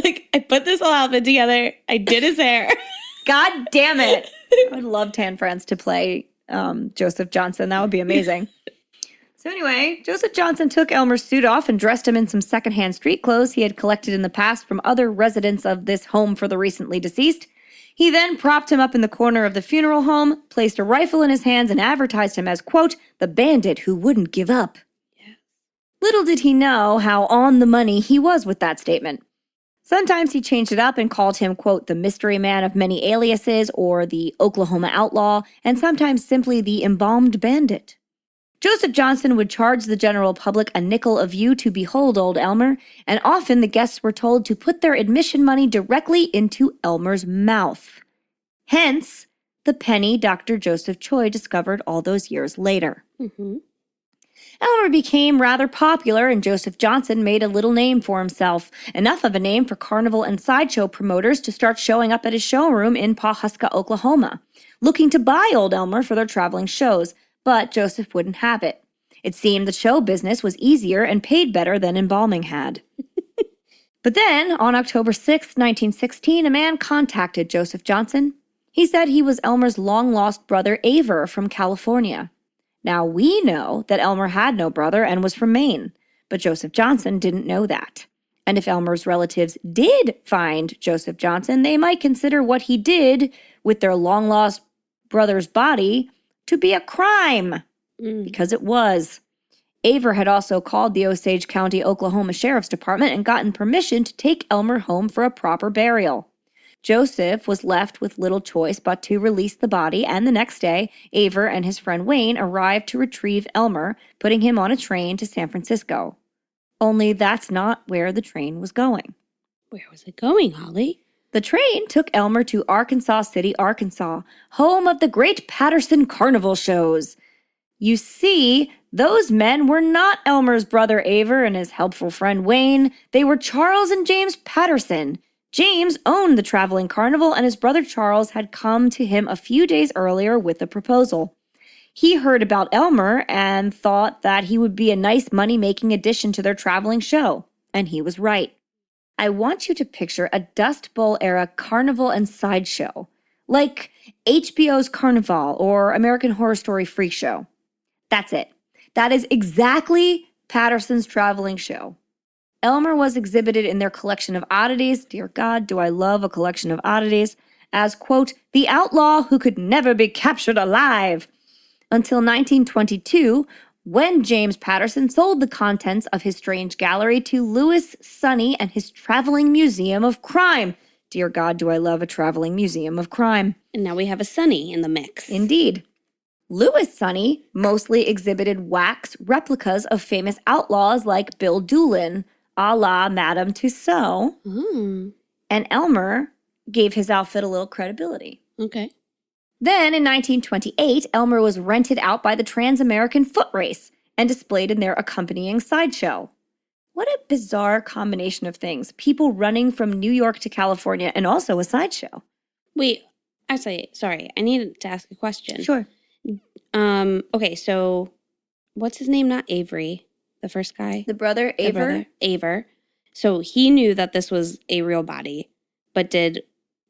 Like, I put this whole outfit together. I did his hair. God damn it. I would love Tan France to play Joseph Johnson. That would be amazing. So anyway, Joseph Johnson took Elmer's suit off and dressed him in some secondhand street clothes he had collected in the past from other residents of this home for the recently deceased. He then propped him up in the corner of the funeral home, placed a rifle in his hands, and advertised him as, quote, the bandit who wouldn't give up. Yeah. Little did he know how on the money he was with that statement. Sometimes he changed it up and called him, quote, the mystery man of many aliases or the Oklahoma outlaw, and sometimes simply the embalmed bandit. Joseph Johnson would charge the general public a nickel a view to behold old Elmer, and often the guests were told to put their admission money directly into Elmer's mouth. Hence, the penny Dr. Joseph Choi discovered all those years later. Mm-hmm. Elmer became rather popular, and Joseph Johnson made a little name for himself, enough of a name for carnival and sideshow promoters to start showing up at his showroom in Pawhuska, Oklahoma, looking to buy old Elmer for their traveling shows, but Joseph wouldn't have it. It seemed the show business was easier and paid better than embalming had. But then, on October 6, 1916, a man contacted Joseph Johnson. He said he was Elmer's long-lost brother Aver from California. Now, we know that Elmer had no brother and was from Maine, but Joseph Johnson didn't know that. And if Elmer's relatives did find Joseph Johnson, they might consider what he did with their long-lost brother's body to be a crime, because it was. Aver had also called the Osage County, Oklahoma Sheriff's Department and gotten permission to take Elmer home for a proper burial. Joseph was left with little choice but to release the body, and the next day, Aver and his friend Wayne arrived to retrieve Elmer, putting him on a train to San Francisco. Only that's not where the train was going. Where was it going, Holly? The train took Elmer to Arkansas City, Arkansas, home of the Great Patterson Carnival shows. You see, those men were not Elmer's brother Aver and his helpful friend Wayne. They were Charles and James Patterson. James owned the traveling carnival, and his brother Charles had come to him a few days earlier with a proposal. He heard about Elmer and thought that he would be a nice money-making addition to their traveling show, and he was right. I want you to picture a Dust Bowl-era carnival and sideshow, like HBO's Carnival or American Horror Story Freak Show. That's it. That is exactly Patterson's traveling show. Elmer was exhibited in their collection of oddities, dear God, do I love a collection of oddities, as, quote, the outlaw who could never be captured alive, until 1922, when James Patterson sold the contents of his strange gallery to Louis Sonny and his Traveling Museum of Crime. Dear God, do I love a traveling museum of crime. And now we have a Sonny in the mix. Indeed. Louis Sonny mostly exhibited wax replicas of famous outlaws like Bill Doolin, a la Madame Tussauds, and Elmer gave his outfit a little credibility. Okay. Then, in 1928, Elmer was rented out by the Trans-American Foot Race and displayed in their accompanying sideshow. What a bizarre combination of things. People running from New York to California and also a sideshow. Wait, actually, sorry, I need to ask a question. Sure. Okay, so what's his name? Not Avery. The first guy? The brother, Aver? Aver. So he knew that this was a real body, but did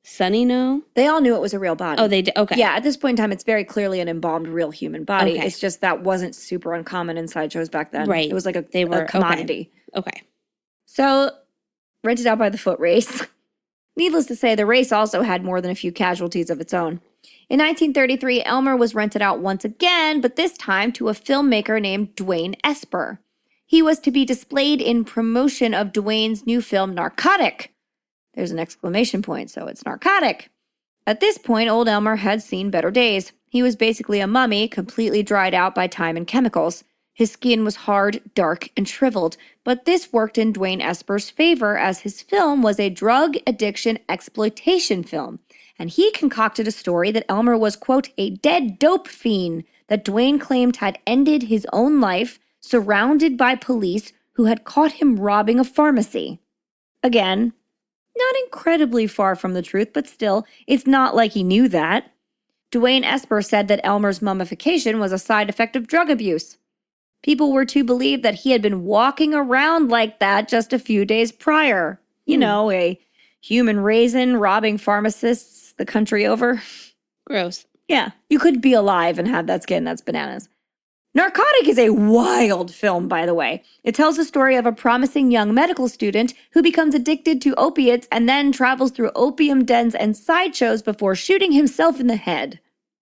Sonny know? They all knew it was a real body. Oh, they did? Okay. Yeah, at this point in time, it's very clearly an embalmed real human body. Okay. It's just that wasn't super uncommon in sideshows back then. Right. It was like a commodity. Okay. So, rented out by the foot race. Needless to say, the race also had more than a few casualties of its own. In 1933, Elmer was rented out once again, but this time to a filmmaker named Dwayne Esper. He was to be displayed in promotion of Dwayne's new film, Narcotic. There's an exclamation point, so it's narcotic. At this point, old Elmer had seen better days. He was basically a mummy, completely dried out by time and chemicals. His skin was hard, dark, and shriveled, but this worked in Dwayne Esper's favor as his film was a drug addiction exploitation film, and he concocted a story that Elmer was, quote, a dead dope fiend that Dwayne claimed had ended his own life, surrounded by police who had caught him robbing a pharmacy. Again, not incredibly far from the truth, but still, it's not like he knew that. Dwayne Esper said that Elmer's mummification was a side effect of drug abuse. People were to believe that he had been walking around like that just a few days prior. You know, a human raisin robbing pharmacists the country over. Gross. Yeah, you could be alive and have that skin. That's bananas. Narcotic is a wild film, by the way. It tells the story of a promising young medical student who becomes addicted to opiates and then travels through opium dens and sideshows before shooting himself in the head.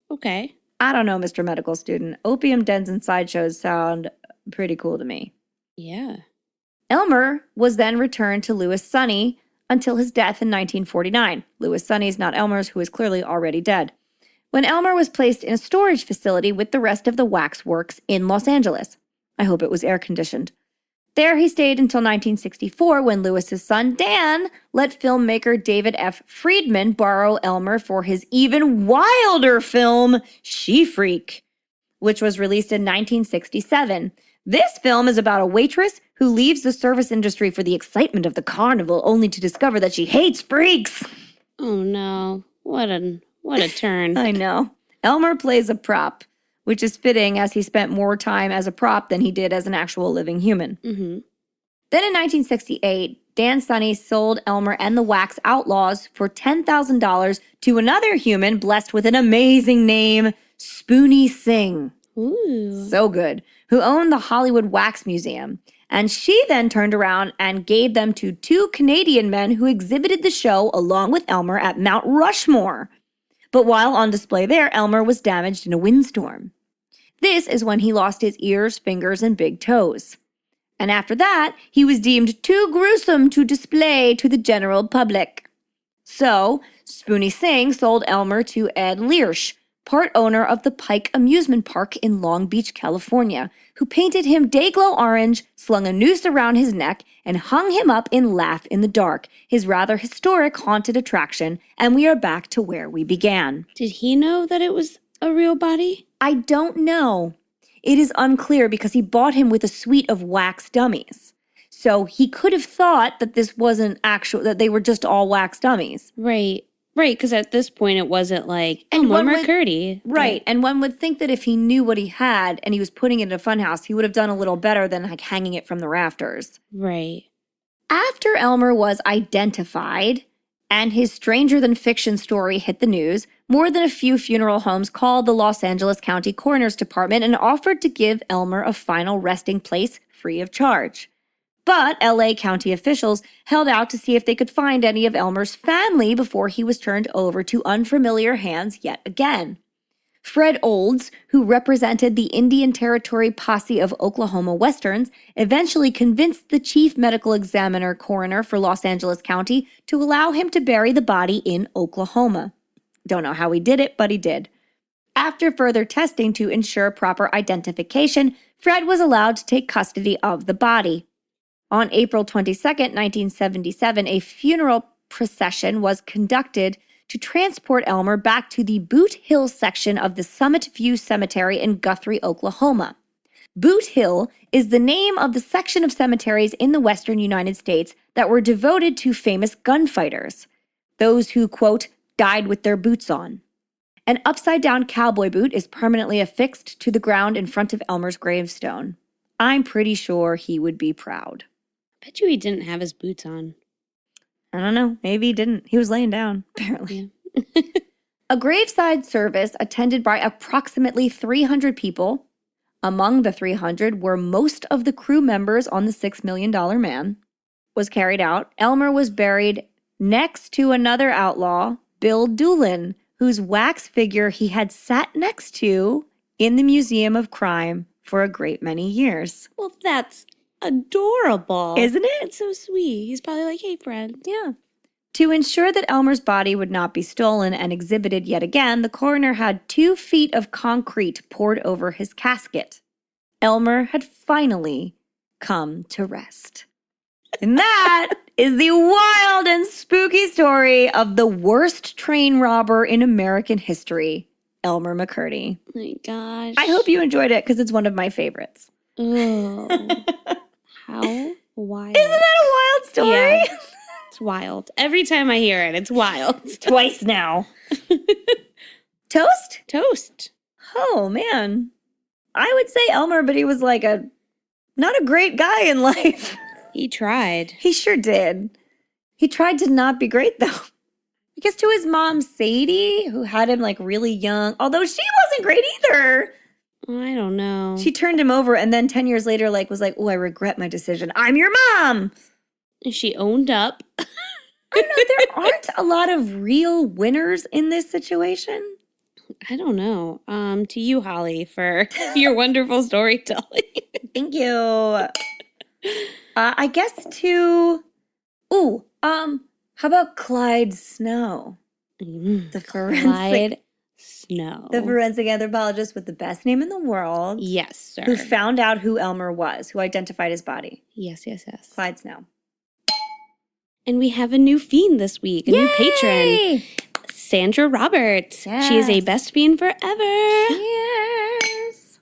Okay. I don't know, Mr. Medical Student. Opium dens and sideshows sound pretty cool to me. Yeah. Elmer was then returned to Louis Sonny until his death in 1949. Louis Sonny's not Elmer's, who is clearly already dead. When Elmer was placed in a storage facility with the rest of the waxworks in Los Angeles. I hope it was air-conditioned. There he stayed until 1964 when Louis's son, Dan, let filmmaker David F. Friedman borrow Elmer for his even wilder film, She-Freak, which was released in 1967. This film is about a waitress who leaves the service industry for the excitement of the carnival, only to discover that she hates freaks. Oh, no. What a turn. I know. Elmer plays a prop, which is fitting as he spent more time as a prop than he did as an actual living human. Mm-hmm. Then in 1968, Dan Sunny sold Elmer and the Wax Outlaws for $10,000 to another human blessed with an amazing name, Spoony Singh. Ooh. So good. Who owned the Hollywood Wax Museum. And she then turned around and gave them to 2 Canadian men who exhibited the show along with Elmer at Mount Rushmore. But while on display there, Elmer was damaged in a windstorm. This is when he lost his ears, fingers, and big toes. And after that, he was deemed too gruesome to display to the general public. So, Spoony Singh sold Elmer to Ed Learsh, part owner of the Pike Amusement Park in Long Beach, California, who painted him day-glow orange, slung a noose around his neck, and hung him up in Laugh in the Dark, his rather historic haunted attraction, and we are back to where we began. Did he know that it was a real body? I don't know. It is unclear because he bought him with a suite of wax dummies. So he could have thought that this wasn't actual, that they were just all wax dummies. Right. Right, because at this point it wasn't like Elmer McCurdy. Right, and one would think that if he knew what he had and he was putting it in a funhouse, he would have done a little better than like hanging it from the rafters. Right. After Elmer was identified and his stranger-than-fiction story hit the news, more than a few funeral homes called the Los Angeles County Coroner's Department and offered to give Elmer a final resting place free of charge. But LA County officials held out to see if they could find any of Elmer's family before he was turned over to unfamiliar hands yet again. Fred Olds, who represented the Indian Territory Posse of Oklahoma Westerns, eventually convinced the chief medical examiner coroner for Los Angeles County to allow him to bury the body in Oklahoma. Don't know how he did it, but he did. After further testing to ensure proper identification, Fred was allowed to take custody of the body. On April 22, 1977, a funeral procession was conducted to transport Elmer back to the Boot Hill section of the Summit View Cemetery in Guthrie, Oklahoma. Boot Hill is the name of the section of cemeteries in the western United States that were devoted to famous gunfighters, those who, quote, died with their boots on. An upside-down cowboy boot is permanently affixed to the ground in front of Elmer's gravestone. I'm pretty sure he would be proud. I bet you he didn't have his boots on. I don't know. Maybe he didn't. He was laying down, apparently. Yeah. A graveside service attended by approximately 300 people. Among the 300 were most of the crew members on the $6 Million Man. Was carried out. Elmer was buried next to another outlaw, Bill Doolin, whose wax figure he had sat next to in the Museum of Crime for a great many years. Well, that's adorable. Isn't it? It's so sweet. He's probably like, hey, friend. Yeah. To ensure that Elmer's body would not be stolen and exhibited yet again, the coroner had 2 feet of concrete poured over his casket. Elmer had finally come to rest. And that is the wild and spooky story of the worst train robber in American history, Elmer McCurdy. Oh my gosh. I hope you enjoyed it because it's one of my favorites. Oh, how wild. Isn't that a wild story? Yeah. It's wild. Every time I hear it, it's wild. Twice now. Toast? Toast. Oh, man. I would say Elmer, but he was like not a great guy in life. He tried. He sure did. He tried to not be great, though. Because to his mom, Sadie, who had him like really young, although she wasn't great either. I don't know. She turned him over and then 10 years later was like, oh, I regret my decision. I'm your mom. She owned up. I don't know. There aren't a lot of real winners in this situation. I don't know. To you, Holly, for your wonderful storytelling. Thank you. I guess how about Clyde Snow? The Clyde Snow. The forensic anthropologist with the best name in the world. Yes, sir. Who found out who Elmer was, who identified his body. Yes. Clyde Snow. And we have a new fiend this week, a new patron. Sandra Roberts. Yes. She is a best fiend forever. Yes.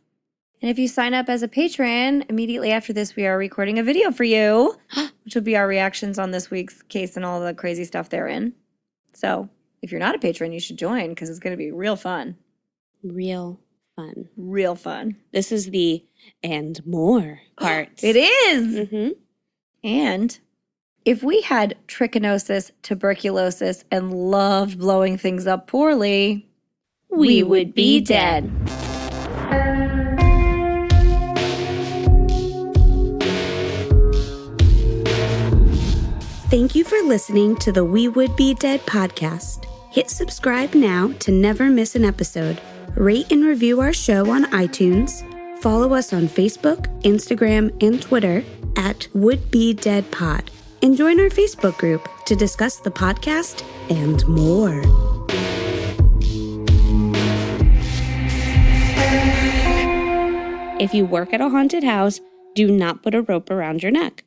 And if you sign up as a patron, immediately after this, we are recording a video for you, which will be our reactions on this week's case and all the crazy stuff therein. So if you're not a patron, you should join because it's going to be real fun. Real fun. Real fun. This is the and more part. It is. Mm-hmm. And if we had trichinosis, tuberculosis, and loved blowing things up poorly, we would be dead. Thank you for listening to the We Would Be Dead podcast. Hit subscribe now to never miss an episode. Rate and review our show on iTunes. Follow us on Facebook, Instagram, and Twitter at Would Be Dead Pod. And join our Facebook group to discuss the podcast and more. If you work at a haunted house, do not put a rope around your neck.